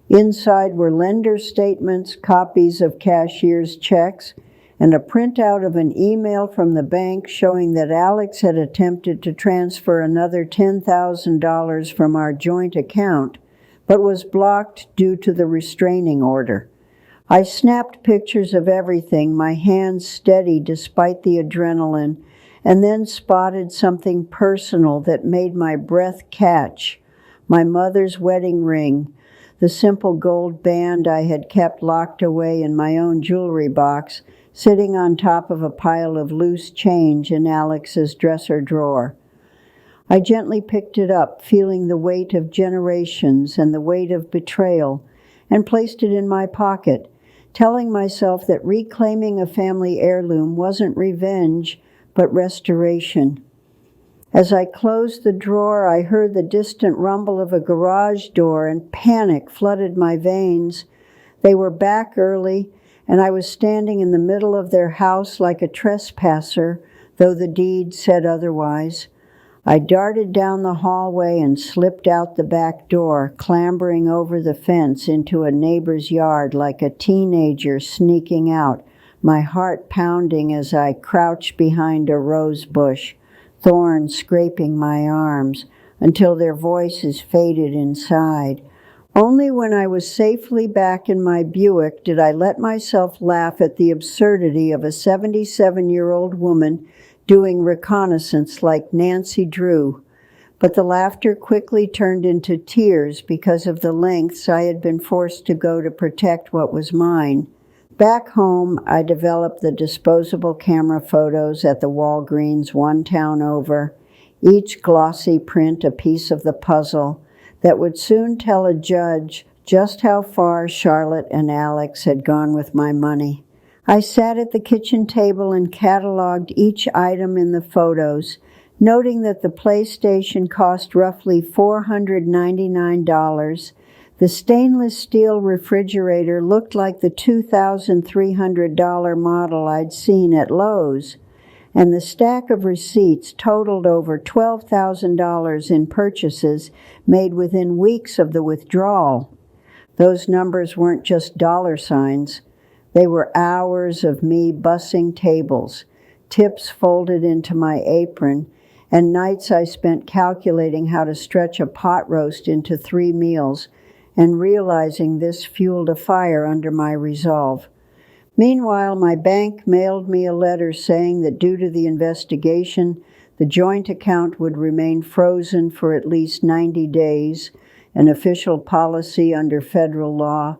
Inside were lender statements, copies of cashier's checks, and a printout of an email from the bank showing that Alex had attempted to transfer another $10,000 from our joint account, but was blocked due to the restraining order. I snapped pictures of everything, my hands steady despite the adrenaline, and then spotted something personal that made my breath catch. My mother's wedding ring, the simple gold band I had kept locked away in my own jewelry box, sitting on top of a pile of loose change in Alex's dresser drawer. I gently picked it up, feeling the weight of generations and the weight of betrayal, and placed it in my pocket, telling myself that reclaiming a family heirloom wasn't revenge, but restoration. As I closed the drawer, I heard the distant rumble of a garage door, and panic flooded my veins. They were back early, and I was standing in the middle of their house like a trespasser, though the deed said otherwise. I darted down the hallway and slipped out the back door, clambering over the fence into a neighbor's yard like a teenager sneaking out, my heart pounding as I crouched behind a rose bush, thorns scraping my arms until their voices faded inside. Only when I was safely back in my Buick did I let myself laugh at the absurdity of a 77-year-old woman doing reconnaissance like Nancy Drew. But the laughter quickly turned into tears because of the lengths I had been forced to go to protect what was mine. Back home, I developed the disposable camera photos at the Walgreens one town over, each glossy print a piece of the puzzle that would soon tell a judge just how far Charlotte and Alex had gone with my money. I sat at the kitchen table and cataloged each item in the photos, noting that the PlayStation cost roughly $499, the stainless steel refrigerator looked like the $2,300 model I'd seen at Lowe's, and the stack of receipts totaled over $12,000 in purchases made within weeks of the withdrawal. Those numbers weren't just dollar signs. They were hours of me bussing tables, tips folded into my apron, and nights I spent calculating how to stretch a pot roast into 3 meals, and realizing this fueled a fire under my resolve. Meanwhile, my bank mailed me a letter saying that due to the investigation, the joint account would remain frozen for at least 90 days, an official policy under federal law.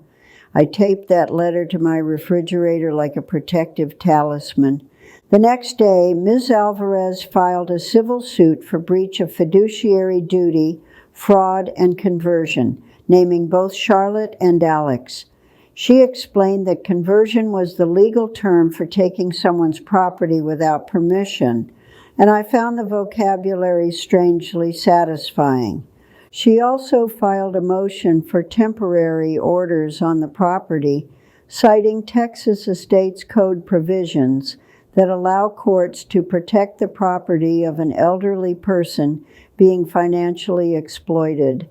I taped that letter to my refrigerator like a protective talisman. The next day, Ms. Alvarez filed a civil suit for breach of fiduciary duty, fraud, and conversion, naming both Charlotte and Alex. She explained that conversion was the legal term for taking someone's property without permission, and I found the vocabulary strangely satisfying. She also filed a motion for temporary orders on the property, citing Texas Estates Code provisions that allow courts to protect the property of an elderly person being financially exploited.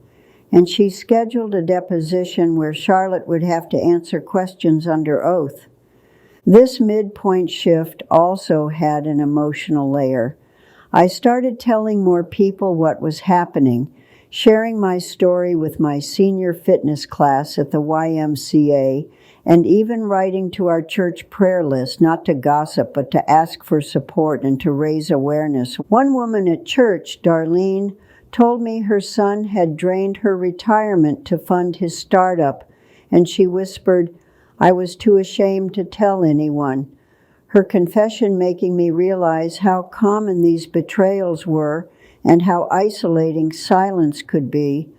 And she scheduled a deposition where Charlotte would have to answer questions under oath. This midpoint shift also had an emotional layer. I started telling more people what was happening, sharing my story with my senior fitness class at the YMCA, and even writing to our church prayer list, not to gossip, but to ask for support and to raise awareness. One woman at church, Darlene, told me her son had drained her retirement to fund his startup, and she whispered, "I was too ashamed to tell anyone." Her confession making me realize how common these betrayals were and how isolating silence could be.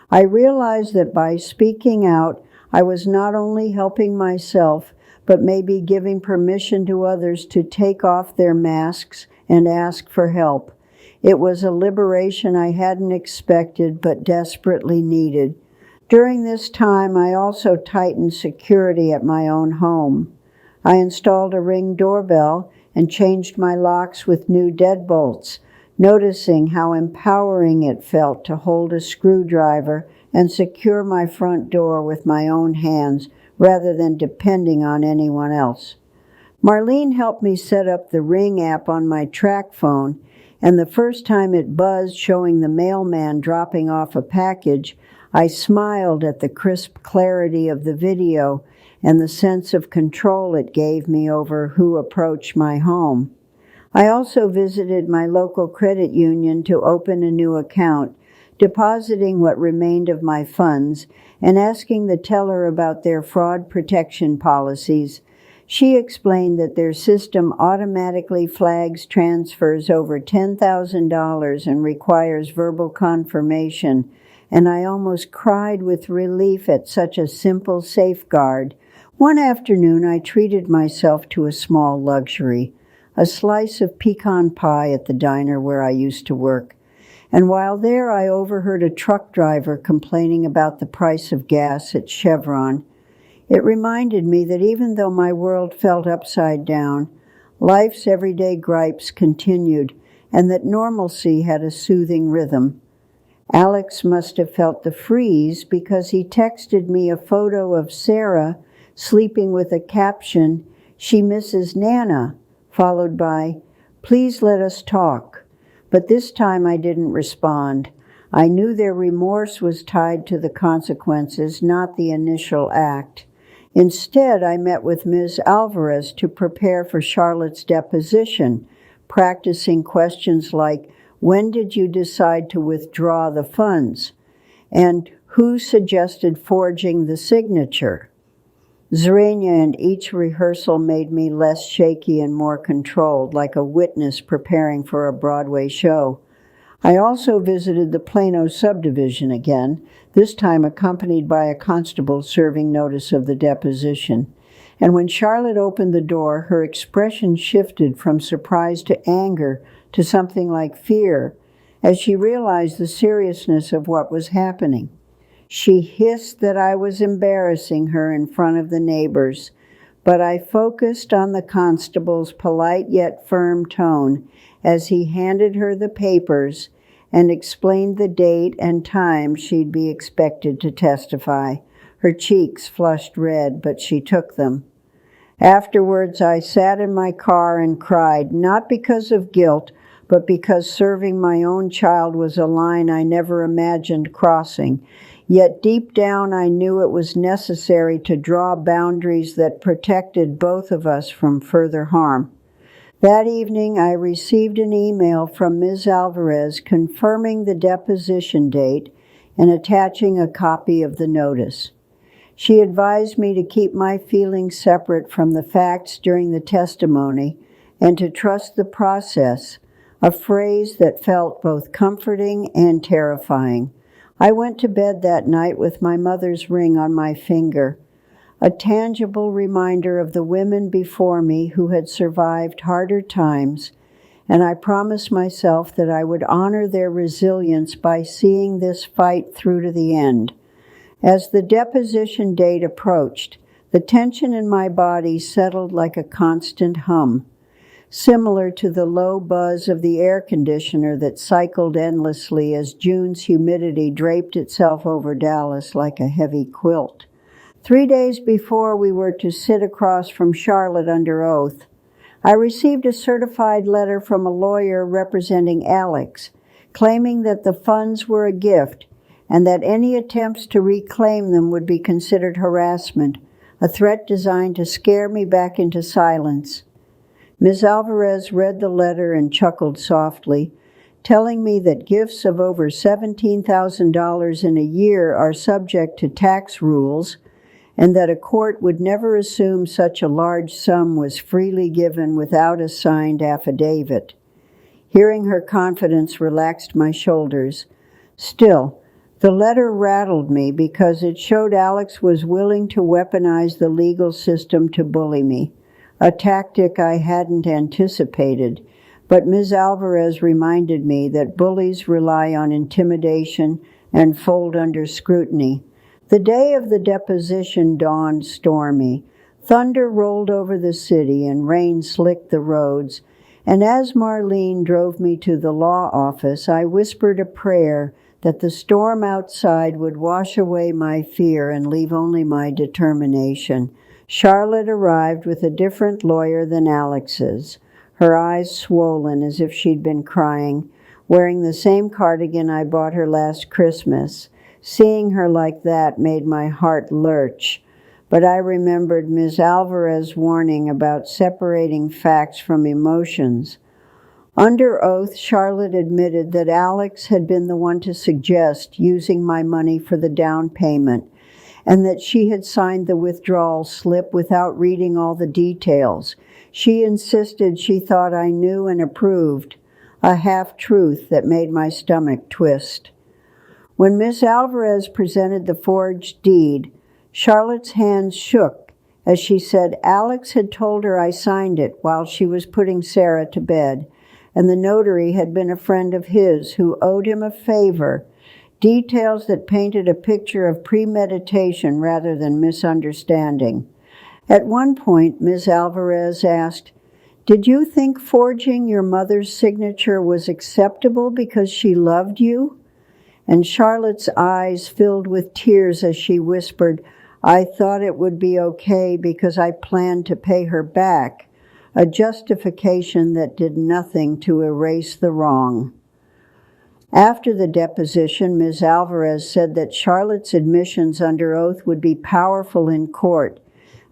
I realized that by speaking out, I was not only helping myself, but maybe giving permission to others to take off their masks and ask for help. It was a liberation I hadn't expected but desperately needed. During this time, I also tightened security at my own home. I installed a Ring doorbell and changed my locks with new deadbolts, noticing how empowering it felt to hold a screwdriver and secure my front door with my own hands rather than depending on anyone else. Marlene helped me set up the Ring app on my track phone, and the first time it buzzed showing the mailman dropping off a package, I smiled at the crisp clarity of the video and the sense of control it gave me over who approached my home. I also visited my local credit union to open a new account, depositing what remained of my funds and asking the teller about their fraud protection policies. She explained that their system automatically flags transfers over $10,000 and requires verbal confirmation, and I almost cried with relief at such a simple safeguard. One afternoon I treated myself to a small luxury, a slice of pecan pie at the diner where I used to work. And while there, I overheard a truck driver complaining about the price of gas at Chevron. It reminded me that even though my world felt upside down, life's everyday gripes continued, and that normalcy had a soothing rhythm. Alex must have felt the freeze because he texted me a photo of Sarah sleeping with a caption, "She misses Nana," followed by, "Please let us talk." But this time I didn't respond. I knew their remorse was tied to the consequences, not the initial act. Instead, I met with Ms. Alvarez to prepare for Charlotte's deposition, practicing questions like, "When did you decide to withdraw the funds?" And "Who suggested forging the signature?" Zrenia and each rehearsal made me less shaky and more controlled, like a witness preparing for a Broadway show. I also visited the Plano subdivision again, this time accompanied by a constable serving notice of the deposition. And when Charlotte opened the door, her expression shifted from surprise to anger to something like fear as she realized the seriousness of what was happening. She hissed that I was embarrassing her in front of the neighbors, but I focused on the constable's polite yet firm tone as he handed her the papers and explained the date and time she'd be expected to testify. Her cheeks flushed red, but she took them. Afterwards, I sat in my car and cried, not because of guilt, but because serving my own child was a line I never imagined crossing. Yet deep down I knew it was necessary to draw boundaries that protected both of us from further harm. That evening I received an email from Ms. Alvarez confirming the deposition date and attaching a copy of the notice. She advised me to keep my feelings separate from the facts during the testimony and to trust the process, a phrase that felt both comforting and terrifying. I went to bed that night with my mother's ring on my finger, a tangible reminder of the women before me who had survived harder times, and I promised myself that I would honor their resilience by seeing this fight through to the end. As the deposition date approached, the tension in my body settled like a constant hum, similar to the low buzz of the air conditioner that cycled endlessly as June's humidity draped itself over Dallas like a heavy quilt. 3 days before we were to sit across from Charlotte under oath, I received a certified letter from a lawyer representing Alex, claiming that the funds were a gift and that any attempts to reclaim them would be considered harassment, a threat designed to scare me back into silence. Ms. Alvarez read the letter and chuckled softly, telling me that gifts of over $17,000 in a year are subject to tax rules, and that a court would never assume such a large sum was freely given without a signed affidavit. Hearing her confidence relaxed my shoulders. Still, the letter rattled me because it showed Alex was willing to weaponize the legal system to bully me, a tactic I hadn't anticipated, but Ms. Alvarez reminded me that bullies rely on intimidation and fold under scrutiny. The day of the deposition dawned stormy. Thunder rolled over the city and rain slicked the roads, and as Marlene drove me to the law office, I whispered a prayer that the storm outside would wash away my fear and leave only my determination. Charlotte arrived with a different lawyer than Alex's, her eyes swollen as if she'd been crying, wearing the same cardigan I bought her last Christmas. Seeing her like that made my heart lurch, but I remembered Ms. Alvarez's warning about separating facts from emotions. Under oath, Charlotte admitted that Alex had been the one to suggest using my money for the down payment, and that she had signed the withdrawal slip without reading all the details. She insisted she thought I knew and approved, a half-truth that made my stomach twist. When Miss Alvarez presented the forged deed, Charlotte's hands shook as she said Alex had told her I signed it while she was putting Sarah to bed, and the notary had been a friend of his who owed him a favor, details that painted a picture of premeditation rather than misunderstanding. At one point, Ms. Alvarez asked, "Did you think forging your mother's signature was acceptable because she loved you?" And Charlotte's eyes filled with tears as she whispered, "I thought it would be okay because I planned to pay her back," a justification that did nothing to erase the wrong. After the deposition, Ms. Alvarez said that Charlotte's admissions under oath would be powerful in court,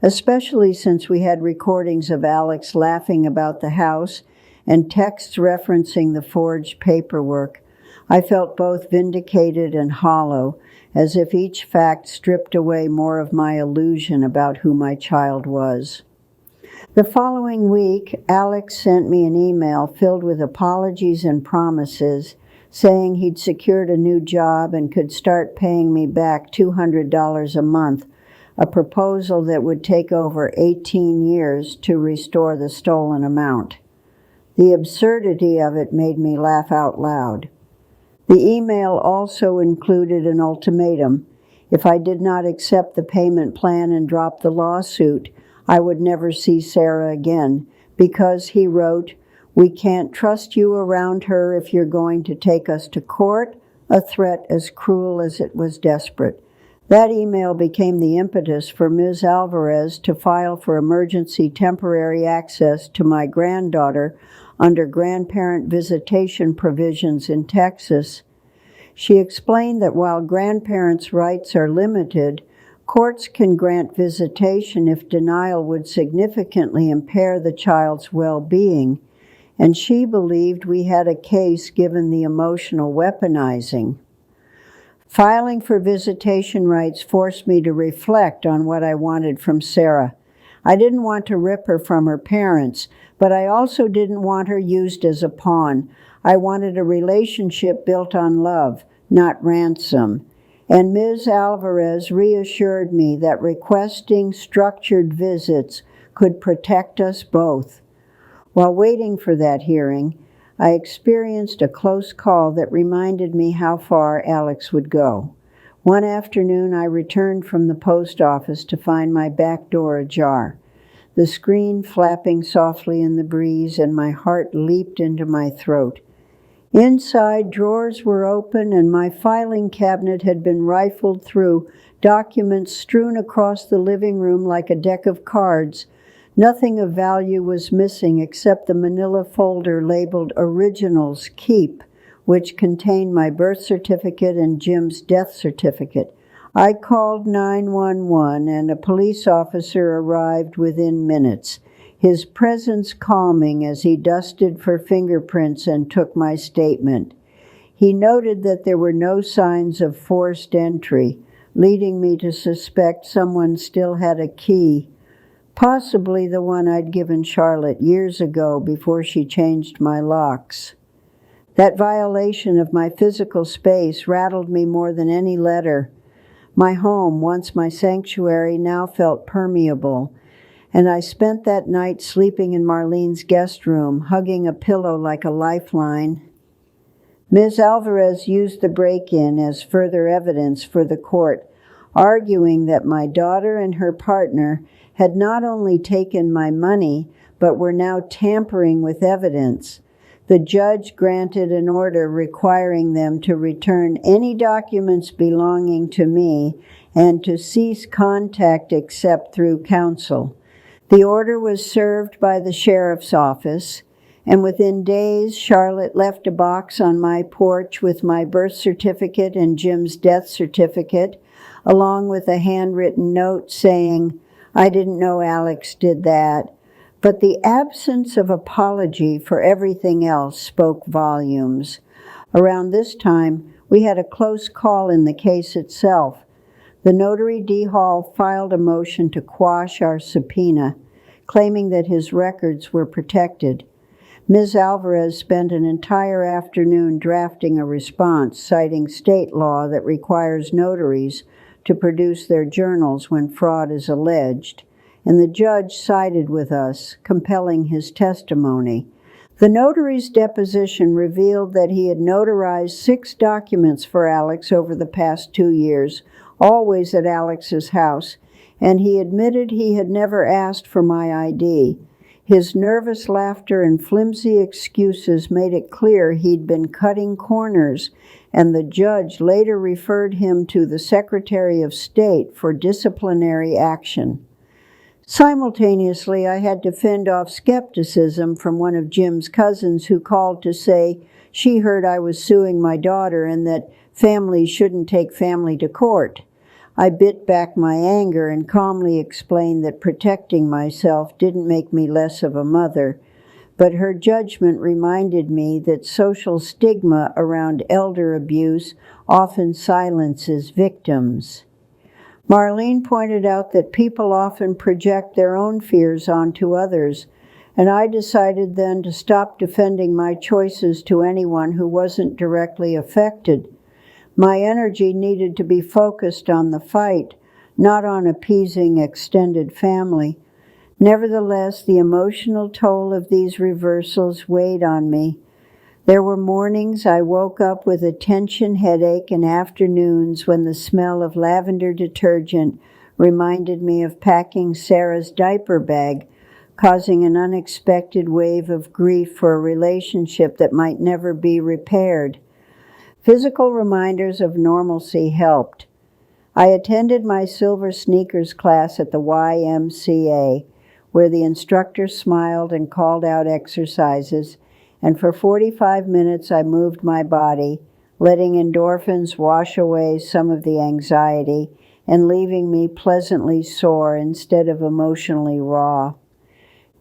especially since we had recordings of Alex laughing about the house and texts referencing the forged paperwork. I felt both vindicated and hollow, as if each fact stripped away more of my illusion about who my child was. The following week, Alex sent me an email filled with apologies and promises, saying he'd secured a new job and could start paying me back $200 a month, a proposal that would take over 18 years to restore the stolen amount. The absurdity of it made me laugh out loud. The email also included an ultimatum. If I did not accept the payment plan and drop the lawsuit, I would never see Sarah again, because, he wrote, "We can't trust you around her if you're going to take us to court," a threat as cruel as it was desperate. That email became the impetus for Ms. Alvarez to file for emergency temporary access to my granddaughter under grandparent visitation provisions in Texas. She explained that while grandparents' rights are limited, courts can grant visitation if denial would significantly impair the child's well-being, and she believed we had a case given the emotional weaponizing. Filing for visitation rights forced me to reflect on what I wanted from Sarah. I didn't want to rip her from her parents, but I also didn't want her used as a pawn. I wanted a relationship built on love, not ransom. And Ms. Alvarez reassured me that requesting structured visits could protect us both. While waiting for that hearing, I experienced a close call that reminded me how far Alex would go. One afternoon, I returned from the post office to find my back door ajar, the screen flapping softly in the breeze, and my heart leaped into my throat. Inside, drawers were open, and my filing cabinet had been rifled through, documents strewn across the living room like a deck of cards. Nothing of value was missing except the manila folder labeled Originals Keep, which contained my birth certificate and Jim's death certificate. I called 911 and a police officer arrived within minutes, his presence calming as he dusted for fingerprints and took my statement. He noted that there were no signs of forced entry, leading me to suspect someone still had a key. Possibly the one I'd given Charlotte years ago before she changed my locks. That violation of my physical space rattled me more than any letter. My home, once my sanctuary, now felt permeable, and I spent that night sleeping in Marlene's guest room, hugging a pillow like a lifeline. Ms. Alvarez used the break-in as further evidence for the court, arguing that my daughter and her partner had not only taken my money, but were now tampering with evidence. The judge granted an order requiring them to return any documents belonging to me and to cease contact except through counsel. The order was served by the sheriff's office, and within days Charlotte left a box on my porch with my birth certificate and Jim's death certificate, along with a handwritten note saying, "I didn't know Alex did that." But the absence of apology for everything else spoke volumes. Around this time, we had a close call in the case itself. The notary D. Hall filed a motion to quash our subpoena, claiming that his records were protected. Ms. Alvarez spent an entire afternoon drafting a response, citing state law that requires notaries to produce their journals when fraud is alleged, and the judge sided with us, compelling his testimony. The notary's deposition revealed that he had notarized 6 documents for Alex over the past 2 years, always at Alex's house, and he admitted he had never asked for my ID. His nervous laughter and flimsy excuses made it clear he'd been cutting corners, and the judge later referred him to the Secretary of State for disciplinary action. Simultaneously, I had to fend off skepticism from one of Jim's cousins who called to say she heard I was suing my daughter and that families shouldn't take family to court. I bit back my anger and calmly explained that protecting myself didn't make me less of a mother, but her judgment reminded me that social stigma around elder abuse often silences victims. Marlene pointed out that people often project their own fears onto others, and I decided then to stop defending my choices to anyone who wasn't directly affected. My energy needed to be focused on the fight, not on appeasing extended family. Nevertheless, the emotional toll of these reversals weighed on me. There were mornings I woke up with a tension headache and afternoons when the smell of lavender detergent reminded me of packing Sarah's diaper bag, causing an unexpected wave of grief for a relationship that might never be repaired. Physical reminders of normalcy helped. I attended my silver sneakers class at the YMCA, where the instructor smiled and called out exercises, and for 45 minutes I moved my body, letting endorphins wash away some of the anxiety and leaving me pleasantly sore instead of emotionally raw.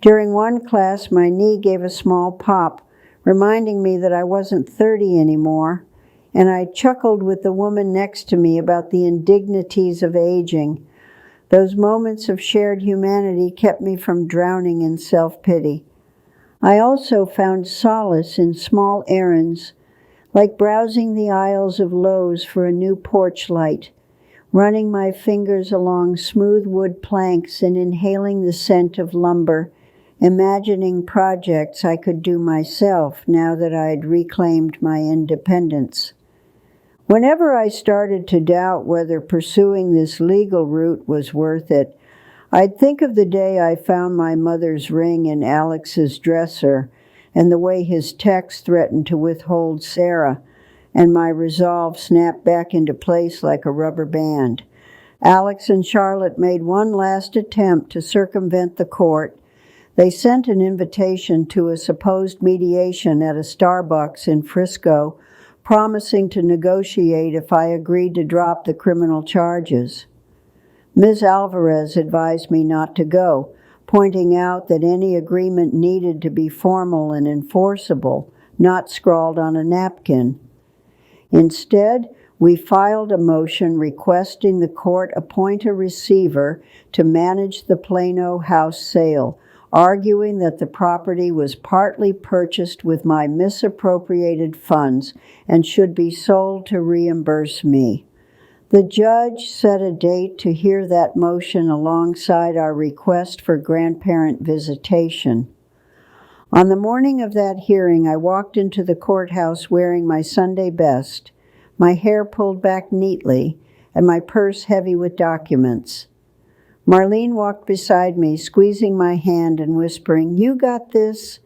During one class, my knee gave a small pop, reminding me that I wasn't 30 anymore, and I chuckled with the woman next to me about the indignities of aging. Those moments of shared humanity kept me from drowning in self-pity. I also found solace in small errands, like browsing the aisles of Lowe's for a new porch light, running my fingers along smooth wood planks and inhaling the scent of lumber, imagining projects I could do myself now that I had reclaimed my independence. Whenever I started to doubt whether pursuing this legal route was worth it, I'd think of the day I found my mother's ring in Alex's dresser and the way his text threatened to withhold Sarah, and my resolve snapped back into place like a rubber band. Alex and Charlotte made one last attempt to circumvent the court. They sent an invitation to a supposed mediation at a Starbucks in Frisco, promising to negotiate if I agreed to drop the criminal charges. Ms. Alvarez advised me not to go, pointing out that any agreement needed to be formal and enforceable, not scrawled on a napkin. Instead, we filed a motion requesting the court appoint a receiver to manage the Plano house sale, arguing that the property was partly purchased with my misappropriated funds and should be sold to reimburse me. The judge set a date to hear that motion alongside our request for grandparent visitation. On the morning of that hearing, I walked into the courthouse wearing my Sunday best, my hair pulled back neatly, and my purse heavy with documents. Marlene walked beside me, squeezing my hand and whispering, "You got this."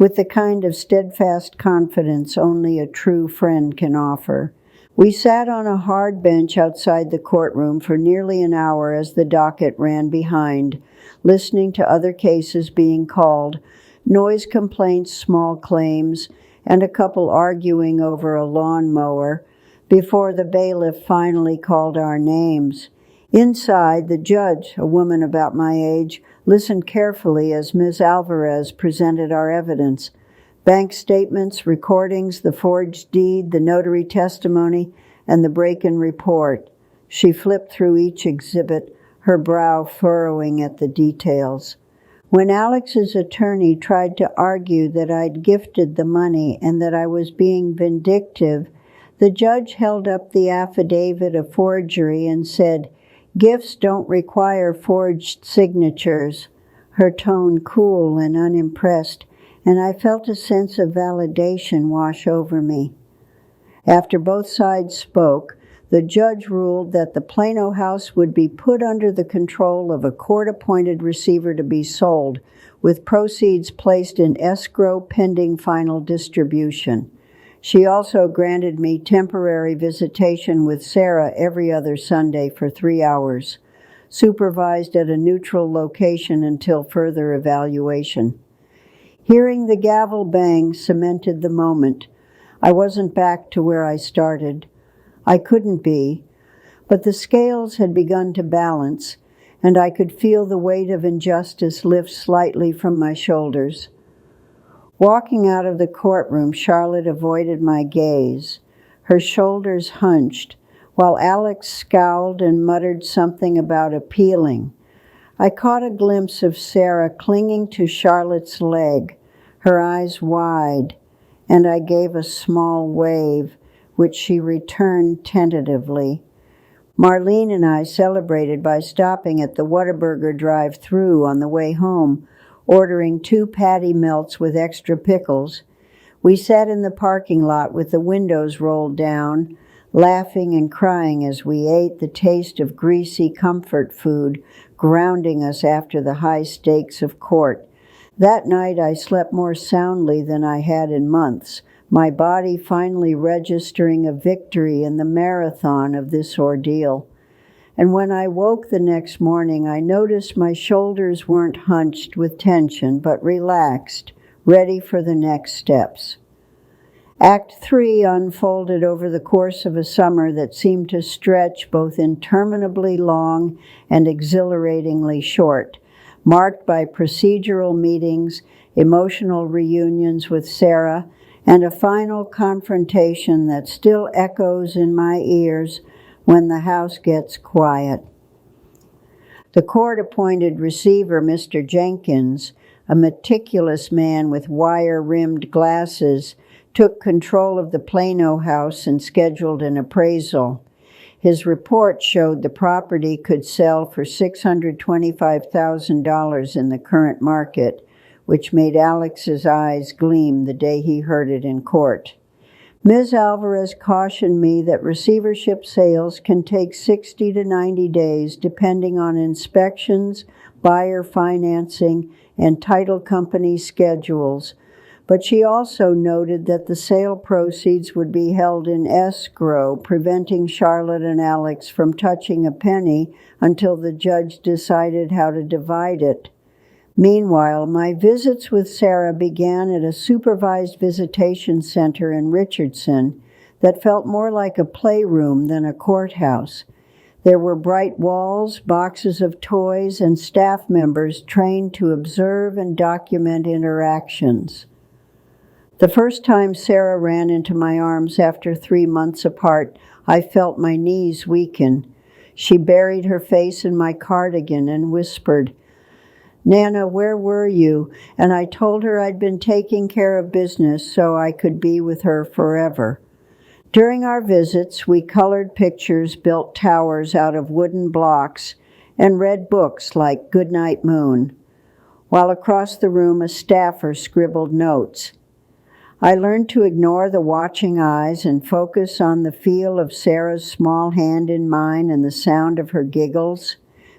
with the kind of steadfast confidence only a true friend can offer. We sat on a hard bench outside the courtroom for nearly an hour as the docket ran behind, listening to other cases being called, noise complaints, small claims, and a couple arguing over a lawnmower, before the bailiff finally called our names. Inside, the judge, a woman about my age, listened carefully as Ms. Alvarez presented our evidence. Bank statements, recordings, the forged deed, the notary testimony, and the break-in report. She flipped through each exhibit, her brow furrowing at the details. When Alex's attorney tried to argue that I'd gifted the money and that I was being vindictive, the judge held up the affidavit of forgery and said, "Gifts don't require forged signatures," her tone cool and unimpressed, and I felt a sense of validation wash over me. After both sides spoke, the judge ruled that the Plano house would be put under the control of a court-appointed receiver to be sold, with proceeds placed in escrow pending final distribution. She also granted me temporary visitation with Sarah every other Sunday for 3 hours, supervised at a neutral location until further evaluation. Hearing the gavel bang cemented the moment. I wasn't back to where I started. I couldn't be, but the scales had begun to balance, and I could feel the weight of injustice lift slightly from my shoulders. Walking out of the courtroom, Charlotte avoided my gaze, her shoulders hunched, while Alex scowled and muttered something about appealing. I caught a glimpse of Sarah clinging to Charlotte's leg, her eyes wide, and I gave a small wave, which she returned tentatively. Marlene and I celebrated by stopping at the Whataburger drive-thru on the way home, ordering 2 patty melts with extra pickles. We sat in the parking lot with the windows rolled down, laughing and crying as we ate, the taste of greasy comfort food grounding us after the high stakes of court. That night I slept more soundly than I had in months, my body finally registering a victory in the marathon of this ordeal. And when I woke the next morning, I noticed my shoulders weren't hunched with tension, but relaxed, ready for the next steps. Act 3 unfolded over the course of a summer that seemed to stretch both interminably long and exhilaratingly short, marked by procedural meetings, emotional reunions with Sarah, and a final confrontation that still echoes in my ears when the house gets quiet. The court-appointed receiver, Mr. Jenkins, a meticulous man with wire-rimmed glasses, took control of the Plano house and scheduled an appraisal. His report showed the property could sell for $625,000 in the current market, which made Alex's eyes gleam the day he heard it in court. Ms. Alvarez cautioned me that receivership sales can take 60 to 90 days depending on inspections, buyer financing, and title company schedules, but she also noted that the sale proceeds would be held in escrow, preventing Charlotte and Alex from touching a penny until the judge decided how to divide it. Meanwhile, my visits with Sarah began at a supervised visitation center in Richardson that felt more like a playroom than a courthouse. There were bright walls, boxes of toys, and staff members trained to observe and document interactions. The first time Sarah ran into my arms after 3 months apart, I felt my knees weaken. She buried her face in my cardigan and whispered, "Nana, where were you?" And I told her I'd been taking care of business so I could be with her forever. During our visits, we colored pictures, built towers out of wooden blocks, and read books like Goodnight Moon, while across the room a staffer scribbled notes. I learned to ignore the watching eyes and focus on the feel of Sarah's small hand in mine and the sound of her giggles.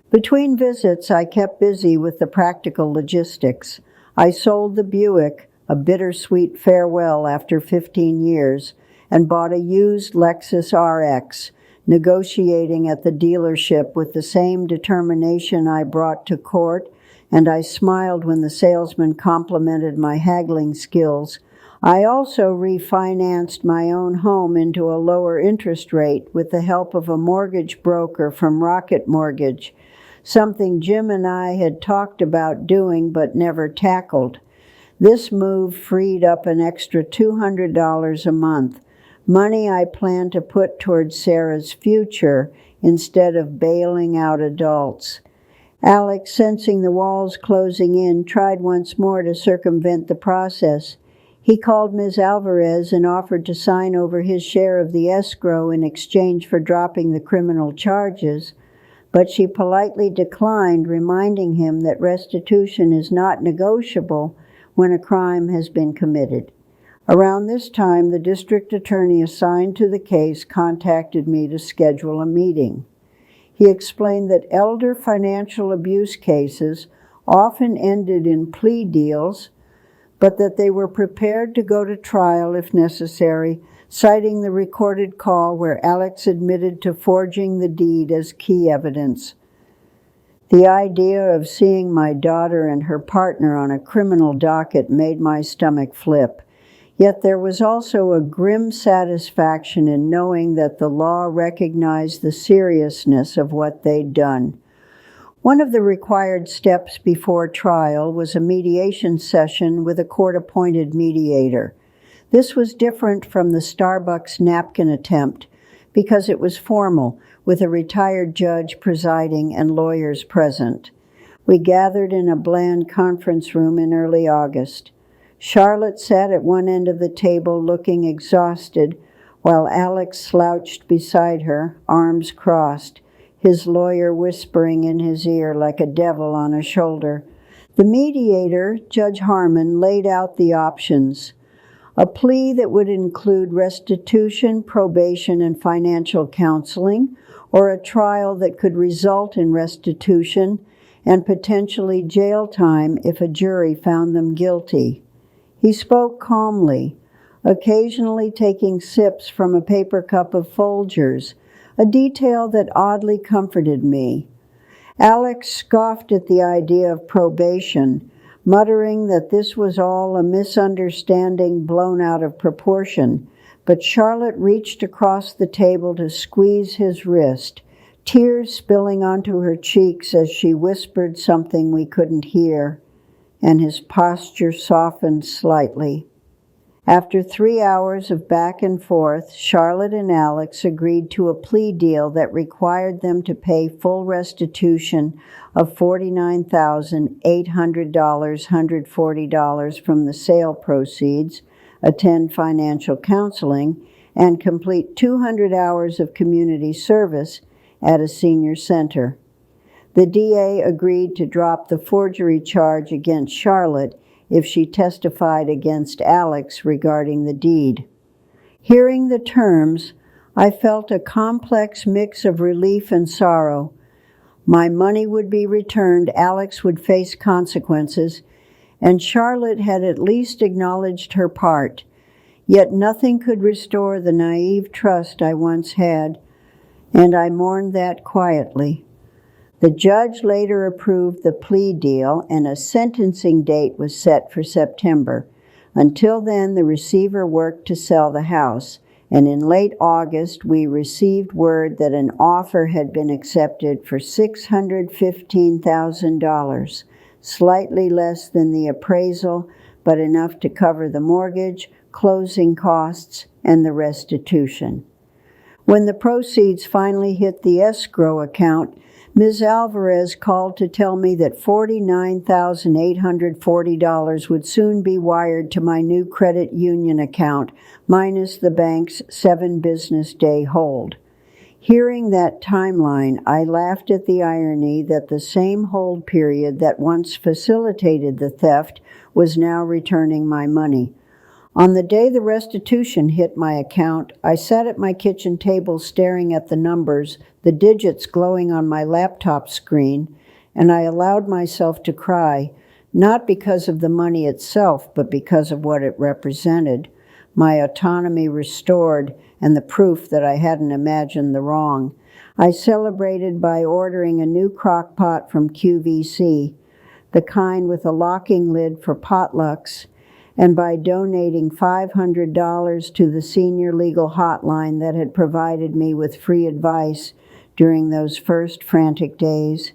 Between visits, I kept busy with the practical logistics. I sold the Buick, a bittersweet farewell after 15 years, and bought a used Lexus RX, negotiating at the dealership with the same determination I brought to court, and I smiled when the salesman complimented my haggling skills. I also refinanced my own home into a lower interest rate with the help of a mortgage broker from Rocket Mortgage, something Jim and I had talked about doing but never tackled. This move freed up an extra $200 a month, money I planned to put towards Sarah's future instead of bailing out adults. Alex, sensing the walls closing in, tried once more to circumvent the process. He called Ms. Alvarez and offered to sign over his share of the escrow in exchange for dropping the criminal charges, but she politely declined, reminding him that restitution is not negotiable when a crime has been committed. Around this time, the district attorney assigned to the case contacted me to schedule a meeting. He explained that elder financial abuse cases often ended in plea deals, but that they were prepared to go to trial if necessary, citing the recorded call where Alex admitted to forging the deed as key evidence. The idea of seeing my daughter and her partner on a criminal docket made my stomach flip. Yet there was also a grim satisfaction in knowing that the law recognized the seriousness of what they'd done. One of the required steps before trial was a mediation session with a court-appointed mediator. This was different from the Starbucks napkin attempt because it was formal, with a retired judge presiding and lawyers present. We gathered in a bland conference room in early August. Charlotte sat at one end of the table looking exhausted, while Alex slouched beside her, arms crossed, his lawyer whispering in his ear like a devil on a shoulder. The mediator, Judge Harmon, laid out the options. A plea that would include restitution, probation, and financial counseling, or a trial that could result in restitution and potentially jail time if a jury found them guilty. He spoke calmly, occasionally taking sips from a paper cup of Folgers, a detail that oddly comforted me. Alex scoffed at the idea of probation, muttering that this was all a misunderstanding blown out of proportion, but Charlotte reached across the table to squeeze his wrist, tears spilling onto her cheeks as she whispered something we couldn't hear, and his posture softened slightly. After 3 hours of back and forth, Charlotte and Alex agreed to a plea deal that required them to pay full restitution of $49,800, from the sale proceeds, attend financial counseling, and complete 200 hours of community service at a senior center. The DA agreed to drop the forgery charge against Charlotte if she testified against Alex regarding the deed. Hearing the terms, I felt a complex mix of relief and sorrow. My money would be returned, Alex would face consequences, and Charlotte had at least acknowledged her part. Yet nothing could restore the naive trust I once had, and I mourned that quietly. The judge later approved the plea deal, and a sentencing date was set for September. Until then, the receiver worked to sell the house, and in late August, we received word that an offer had been accepted for $615,000, slightly less than the appraisal, but enough to cover the mortgage, closing costs, and the restitution. When the proceeds finally hit the escrow account, Ms. Alvarez called to tell me that $49,840 would soon be wired to my new credit union account, minus the bank's 7-business-day hold. Hearing that timeline, I laughed at the irony that the same hold period that once facilitated the theft was now returning my money. On the day the restitution hit my account, I sat at my kitchen table staring at the numbers, the digits glowing on my laptop screen, and I allowed myself to cry, not because of the money itself, but because of what it represented, my autonomy restored and the proof that I hadn't imagined the wrong. I celebrated by ordering a new crock pot from QVC, the kind with a locking lid for potlucks, and by donating $500 to the senior legal hotline that had provided me with free advice during those first frantic days.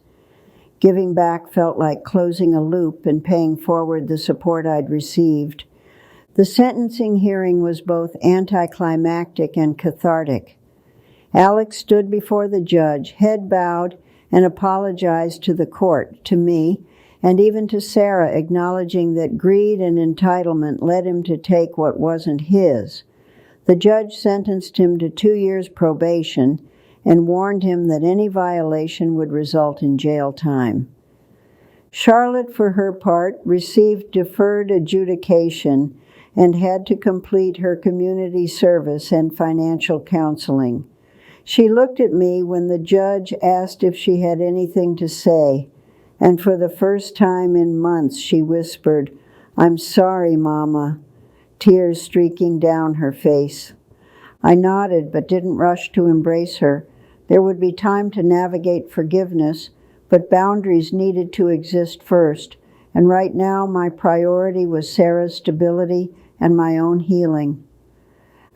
Giving back felt like closing a loop and paying forward the support I'd received. The sentencing hearing was both anticlimactic and cathartic. Alex stood before the judge, head bowed, and apologized to the court, to me, and even to Sarah, acknowledging that greed and entitlement led him to take what wasn't his. The judge sentenced him to 2 years probation and warned him that any violation would result in jail time. Charlotte, for her part, received deferred adjudication and had to complete her community service and financial counseling. She looked at me when the judge asked if she had anything to say, and for the first time in months she whispered, "I'm sorry, Mama," tears streaking down her face. I nodded but didn't rush to embrace her. There would be time to navigate forgiveness, but boundaries needed to exist first, and right now my priority was Sarah's stability and my own healing.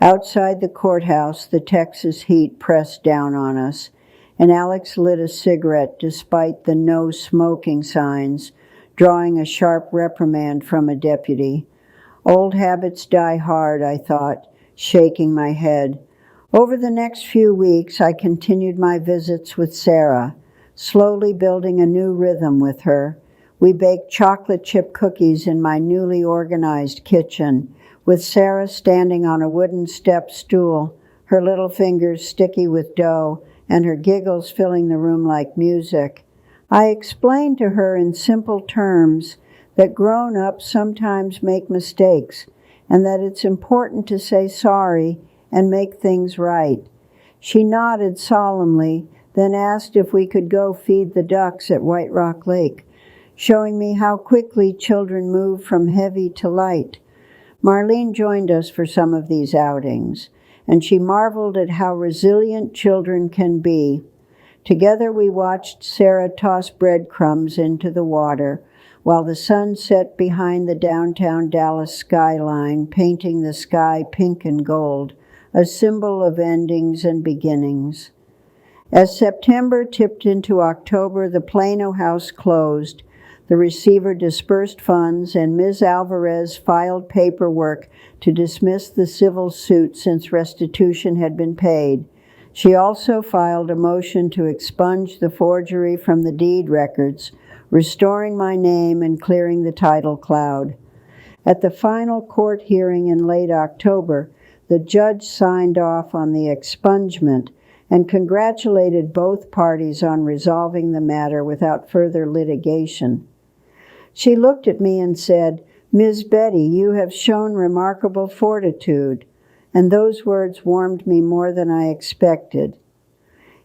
Outside the courthouse, the Texas heat pressed down on us, and Alex lit a cigarette despite the no smoking signs, drawing a sharp reprimand from a deputy. Old habits die hard, I thought, shaking my head. Over the next few weeks, I continued my visits with Sarah, slowly building a new rhythm with her. We baked chocolate chip cookies in my newly organized kitchen, with Sarah standing on a wooden step stool, her little fingers sticky with dough, and her giggles filling the room like music. I explained to her in simple terms that grown-ups sometimes make mistakes, and that it's important to say sorry and make things right. She nodded solemnly, then asked if we could go feed the ducks at White Rock Lake, showing me how quickly children move from heavy to light. Marlene joined us for some of these outings, and she marveled at how resilient children can be. Together we watched Sarah toss breadcrumbs into the water, while the sun set behind the downtown Dallas skyline, painting the sky pink and gold, a symbol of endings and beginnings. As September tipped into October, the Plano house closed. The receiver dispersed funds, and Ms. Alvarez filed paperwork to dismiss the civil suit since restitution had been paid. She also filed a motion to expunge the forgery from the deed records, restoring my name and clearing the title cloud. At the final court hearing in late October, the judge signed off on the expungement and congratulated both parties on resolving the matter without further litigation. She looked at me and said, "Ms. Betty, you have shown remarkable fortitude," and those words warmed me more than I expected.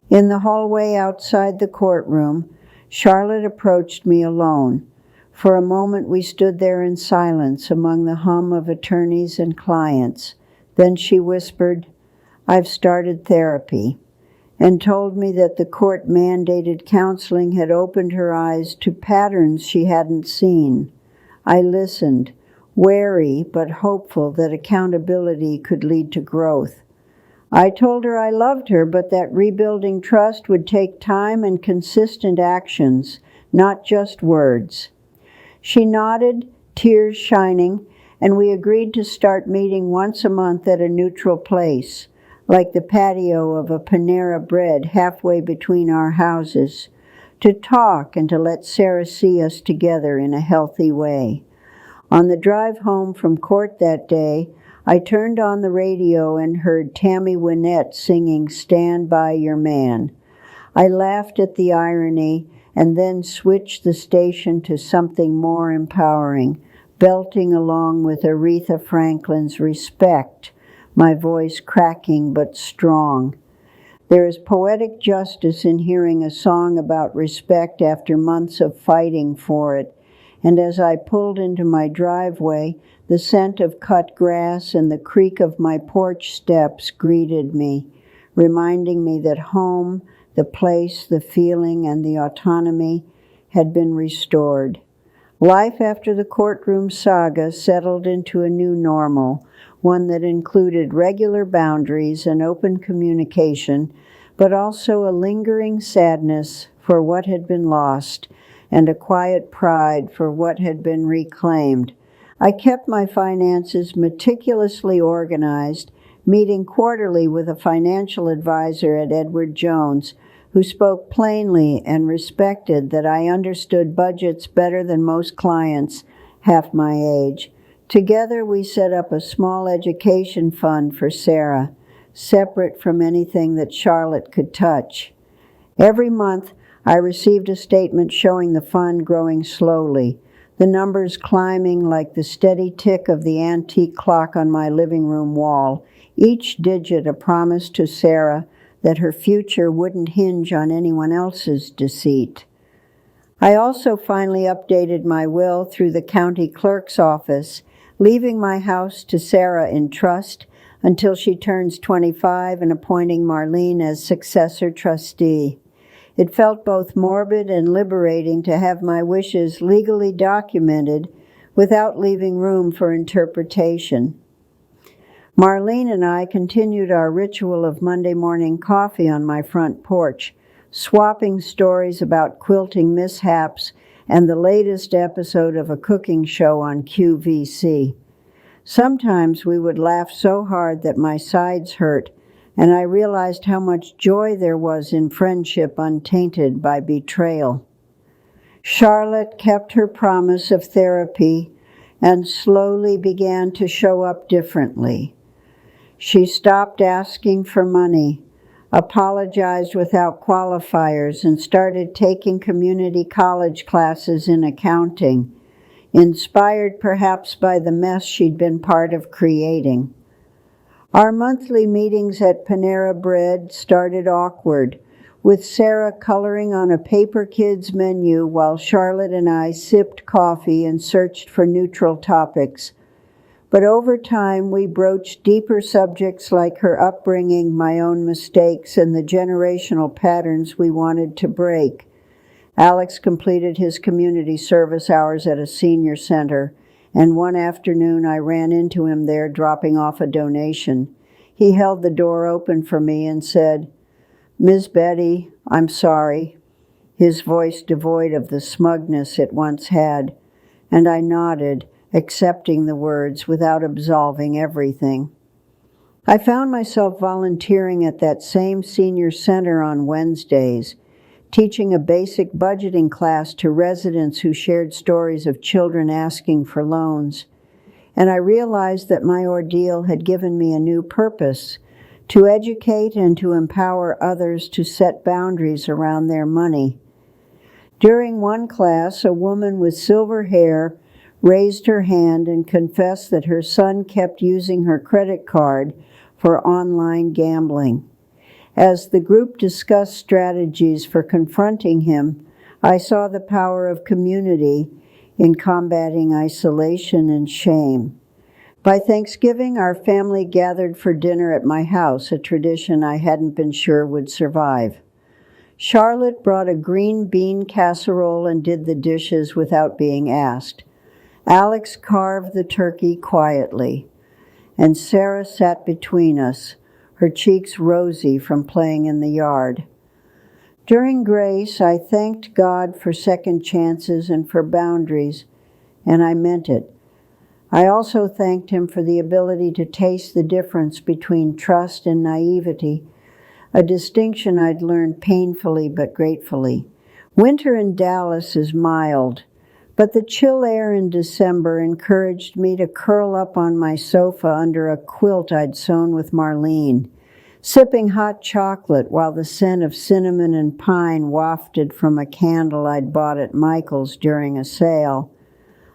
In the hallway outside the courtroom, Charlotte approached me alone. For a moment we stood there in silence among the hum of attorneys and clients. Then she whispered, "I've started therapy," and told me that the court-mandated counseling had opened her eyes to patterns she hadn't seen. I listened, wary but hopeful that accountability could lead to growth. I told her I loved her, but that rebuilding trust would take time and consistent actions, not just words. She nodded, tears shining, and we agreed to start meeting once a month at a neutral place, like the patio of a Panera Bread halfway between our houses, to talk and to let Sarah see us together in a healthy way. On the drive home from court that day, I turned on the radio and heard Tammy Wynette singing "Stand By Your Man." I laughed at the irony and then switched the station to something more empowering, belting along with Aretha Franklin's "Respect," my voice cracking but strong. There is poetic justice in hearing a song about respect after months of fighting for it, and as I pulled into my driveway, the scent of cut grass and the creak of my porch steps greeted me, reminding me that home, the place, the feeling, and the autonomy had been restored. Life after the courtroom saga settled into a new normal, one that included regular boundaries and open communication, but also a lingering sadness for what had been lost and a quiet pride for what had been reclaimed. I kept my finances meticulously organized, meeting quarterly with a financial advisor at Edward Jones, who spoke plainly and respected that I understood budgets better than most clients half my age. Together we set up a small education fund for Sarah, separate from anything that Charlotte could touch. Every month I received a statement showing the fund growing slowly, the numbers climbing like the steady tick of the antique clock on my living room wall, each digit a promise to Sarah that her future wouldn't hinge on anyone else's deceit. I also finally updated my will through the county clerk's office, leaving my house to Sarah in trust until she turns 25 and appointing Marlene as successor trustee. It felt both morbid and liberating to have my wishes legally documented without leaving room for interpretation. Marlene and I continued our ritual of Monday morning coffee on my front porch, swapping stories about quilting mishaps and the latest episode of a cooking show on QVC. Sometimes we would laugh so hard that my sides hurt, and I realized how much joy there was in friendship untainted by betrayal. Charlotte kept her promise of therapy and slowly began to show up differently. She stopped asking for money, apologized without qualifiers, and started taking community college classes in accounting, inspired perhaps by the mess she'd been part of creating. Our monthly meetings at Panera Bread started awkward, with Sarah coloring on a Paper Kids menu while Charlotte and I sipped coffee and searched for neutral topics. But over time, we broached deeper subjects like her upbringing, my own mistakes, and the generational patterns we wanted to break. Alex completed his community service hours at a senior center, and one afternoon I ran into him there dropping off a donation. He held the door open for me and said, "Ms. Betty, I'm sorry," his voice devoid of the smugness it once had, and I nodded, accepting the words without absolving everything. I found myself volunteering at that same senior center on Wednesdays, teaching a basic budgeting class to residents who shared stories of children asking for loans. And I realized that my ordeal had given me a new purpose, to educate and to empower others to set boundaries around their money. During one class, a woman with silver hair raised her hand and confessed that her son kept using her credit card for online gambling. As the group discussed strategies for confronting him, I saw the power of community in combating isolation and shame. By Thanksgiving, our family gathered for dinner at my house, a tradition I hadn't been sure would survive. Charlotte brought a green bean casserole and did the dishes without being asked. Alex carved the turkey quietly, and Sarah sat between us, her cheeks rosy from playing in the yard. During grace, I thanked God for second chances and for boundaries, and I meant it. I also thanked him for the ability to taste the difference between trust and naivety, a distinction I'd learned painfully but gratefully. Winter in Dallas is mild, but the chill air in December encouraged me to curl up on my sofa under a quilt I'd sewn with Marlene, sipping hot chocolate while the scent of cinnamon and pine wafted from a candle I'd bought at Michael's during a sale.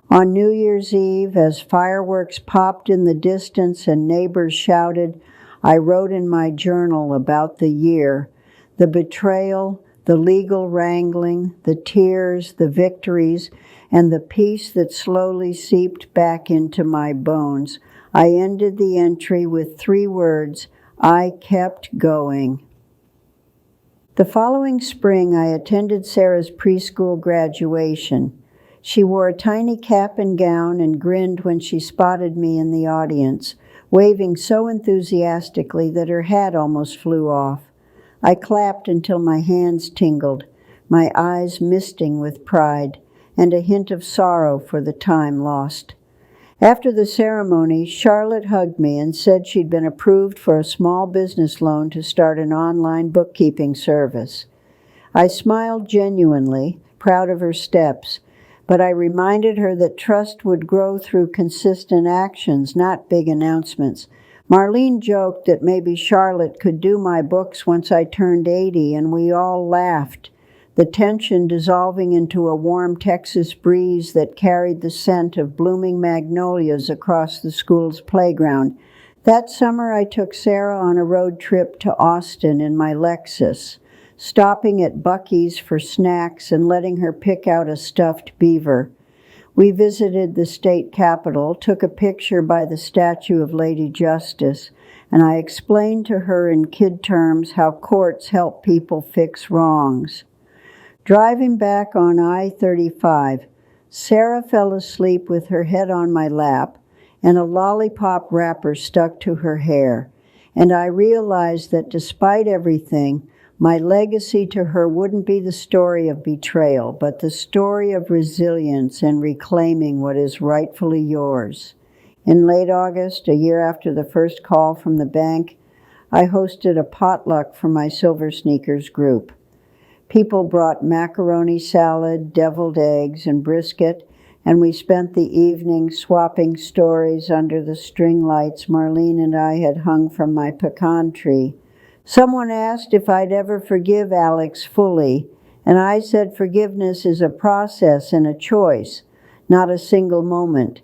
On New Year's Eve, as fireworks popped in the distance and neighbors shouted, I wrote in my journal about the year, the betrayal, the legal wrangling, the tears, the victories, and the peace that slowly seeped back into my bones, I ended the entry with 3 words: I kept going. The following spring, I attended Sarah's preschool graduation. She wore a tiny cap and gown and grinned when she spotted me in the audience, waving so enthusiastically that her hat almost flew off. I clapped until my hands tingled, my eyes misting with pride, and a hint of sorrow for the time lost. After the ceremony, Charlotte hugged me and said she'd been approved for a small business loan to start an online bookkeeping service. I smiled genuinely, proud of her steps, but I reminded her that trust would grow through consistent actions, not big announcements. Marlene joked that maybe Charlotte could do my books once I turned 80, and we all laughed, the tension dissolving into a warm Texas breeze that carried the scent of blooming magnolias across the school's playground. That summer, I took Sarah on a road trip to Austin in my Lexus, stopping at Buc-ee's for snacks and letting her pick out a stuffed beaver. We visited the state capitol, took a picture by the statue of Lady Justice, and I explained to her in kid terms how courts help people fix wrongs. Driving back on I-35, Sarah fell asleep with her head on my lap and a lollipop wrapper stuck to her hair, and I realized that despite everything, my legacy to her wouldn't be the story of betrayal, but the story of resilience and reclaiming what is rightfully yours. In late August, a year after the first call from the bank, I hosted a potluck for my Silver Sneakers group. People brought macaroni salad, deviled eggs, and brisket, and we spent the evening swapping stories under the string lights Marlene and I had hung from my pecan tree. Someone asked if I'd ever forgive Alex fully, and I said forgiveness is a process and a choice, not a single moment.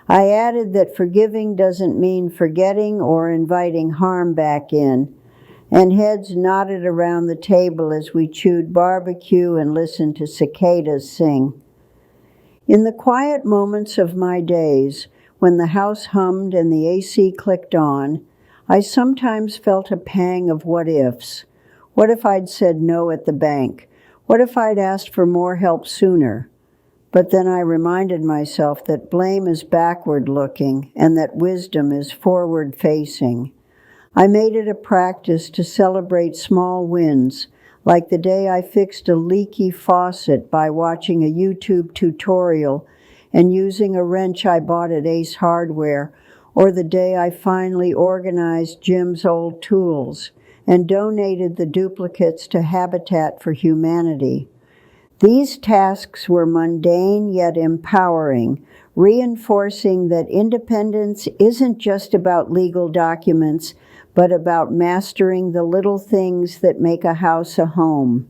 I added that forgiving doesn't mean forgetting or inviting harm back in, and heads nodded around the table as we chewed barbecue and listened to cicadas sing. In the quiet moments of my days, when the house hummed and the AC clicked on, I sometimes felt a pang of what-ifs. What if I'd said no at the bank? What if I'd asked for more help sooner? But then I reminded myself that blame is backward-looking and that wisdom is forward-facing. I made it a practice to celebrate small wins, like the day I fixed a leaky faucet by watching a YouTube tutorial and using a wrench I bought at Ace Hardware, or the day I finally organized Jim's old tools and donated the duplicates to Habitat for Humanity. These tasks were mundane yet empowering, reinforcing that independence isn't just about legal documents, but about mastering the little things that make a house a home.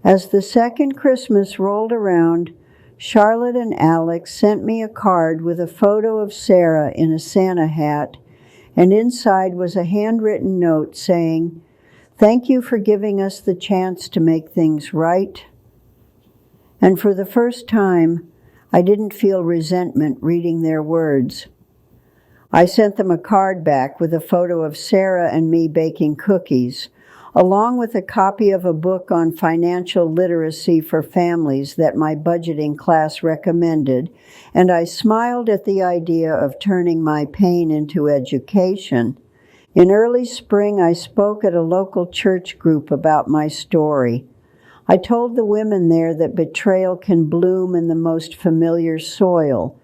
As the second Christmas rolled around, Charlotte and Alex sent me a card with a photo of Sarah in a Santa hat, and inside was a handwritten note saying, "Thank you for giving us the chance to make things right." And for the first time, I didn't feel resentment reading their words. I sent them a card back with a photo of Sarah and me baking cookies, along with a copy of a book on financial literacy for families that my budgeting class recommended, and I smiled at the idea of turning my pain into education. In early spring, I spoke at a local church group about my story. I told the women there that betrayal can bloom in the most familiar soil,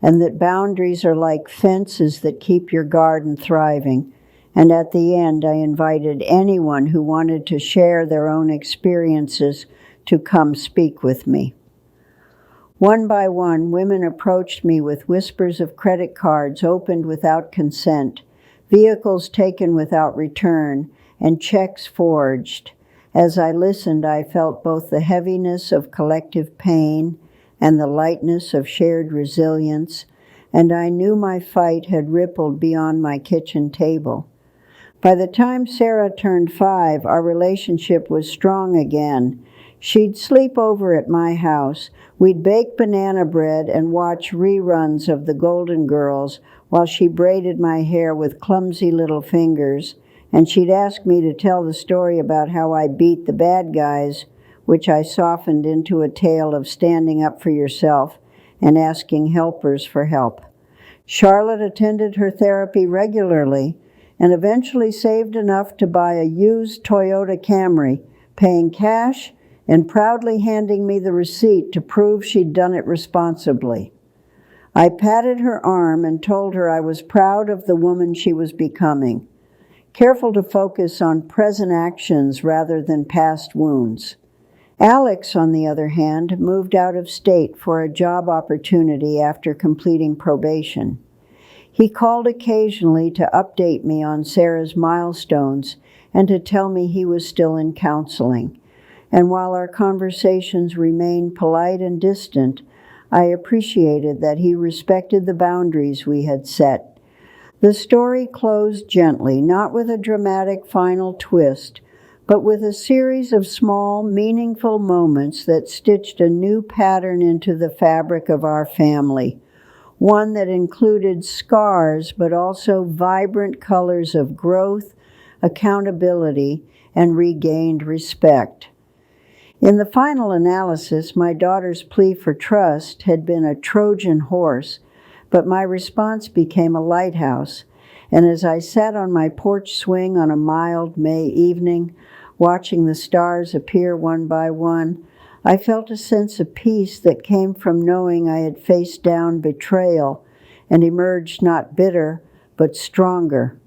and that boundaries are like fences that keep your garden thriving. And at the end, I invited anyone who wanted to share their own experiences to come speak with me. One by one, women approached me with whispers of credit cards opened without consent, vehicles taken without return, and checks forged. As I listened, I felt both the heaviness of collective pain and the lightness of shared resilience, and I knew my fight had rippled beyond my kitchen table. By the time Sarah turned 5, our relationship was strong again. She'd sleep over at my house. We'd bake banana bread and watch reruns of The Golden Girls while she braided my hair with clumsy little fingers, and she'd ask me to tell the story about how I beat the bad guys, which I softened into a tale of standing up for yourself and asking helpers for help. Charlotte attended her therapy regularly and eventually saved enough to buy a used Toyota Camry, paying cash and proudly handing me the receipt to prove she'd done it responsibly. I patted her arm and told her I was proud of the woman she was becoming, careful to focus on present actions rather than past wounds. Alex, on the other hand, moved out of state for a job opportunity after completing probation. He called occasionally to update me on Sarah's milestones and to tell me he was still in counseling. And while our conversations remained polite and distant, I appreciated that he respected the boundaries we had set. The story closed gently, not with a dramatic final twist, but with a series of small, meaningful moments that stitched a new pattern into the fabric of our family. One that included scars, but also vibrant colors of growth, accountability, and regained respect. In the final analysis, my daughter's plea for trust had been a Trojan horse, but my response became a lighthouse. And as I sat on my porch swing on a mild May evening, watching the stars appear one by one, I felt a sense of peace that came from knowing I had faced down betrayal and emerged not bitter, but stronger.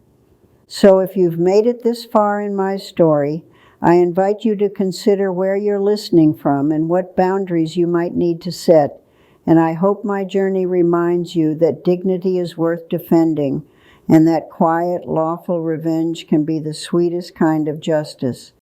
So if you've made it this far in my story, I invite you to consider where you're listening from and what boundaries you might need to set, and I hope my journey reminds you that dignity is worth defending, and that quiet, lawful revenge can be the sweetest kind of justice.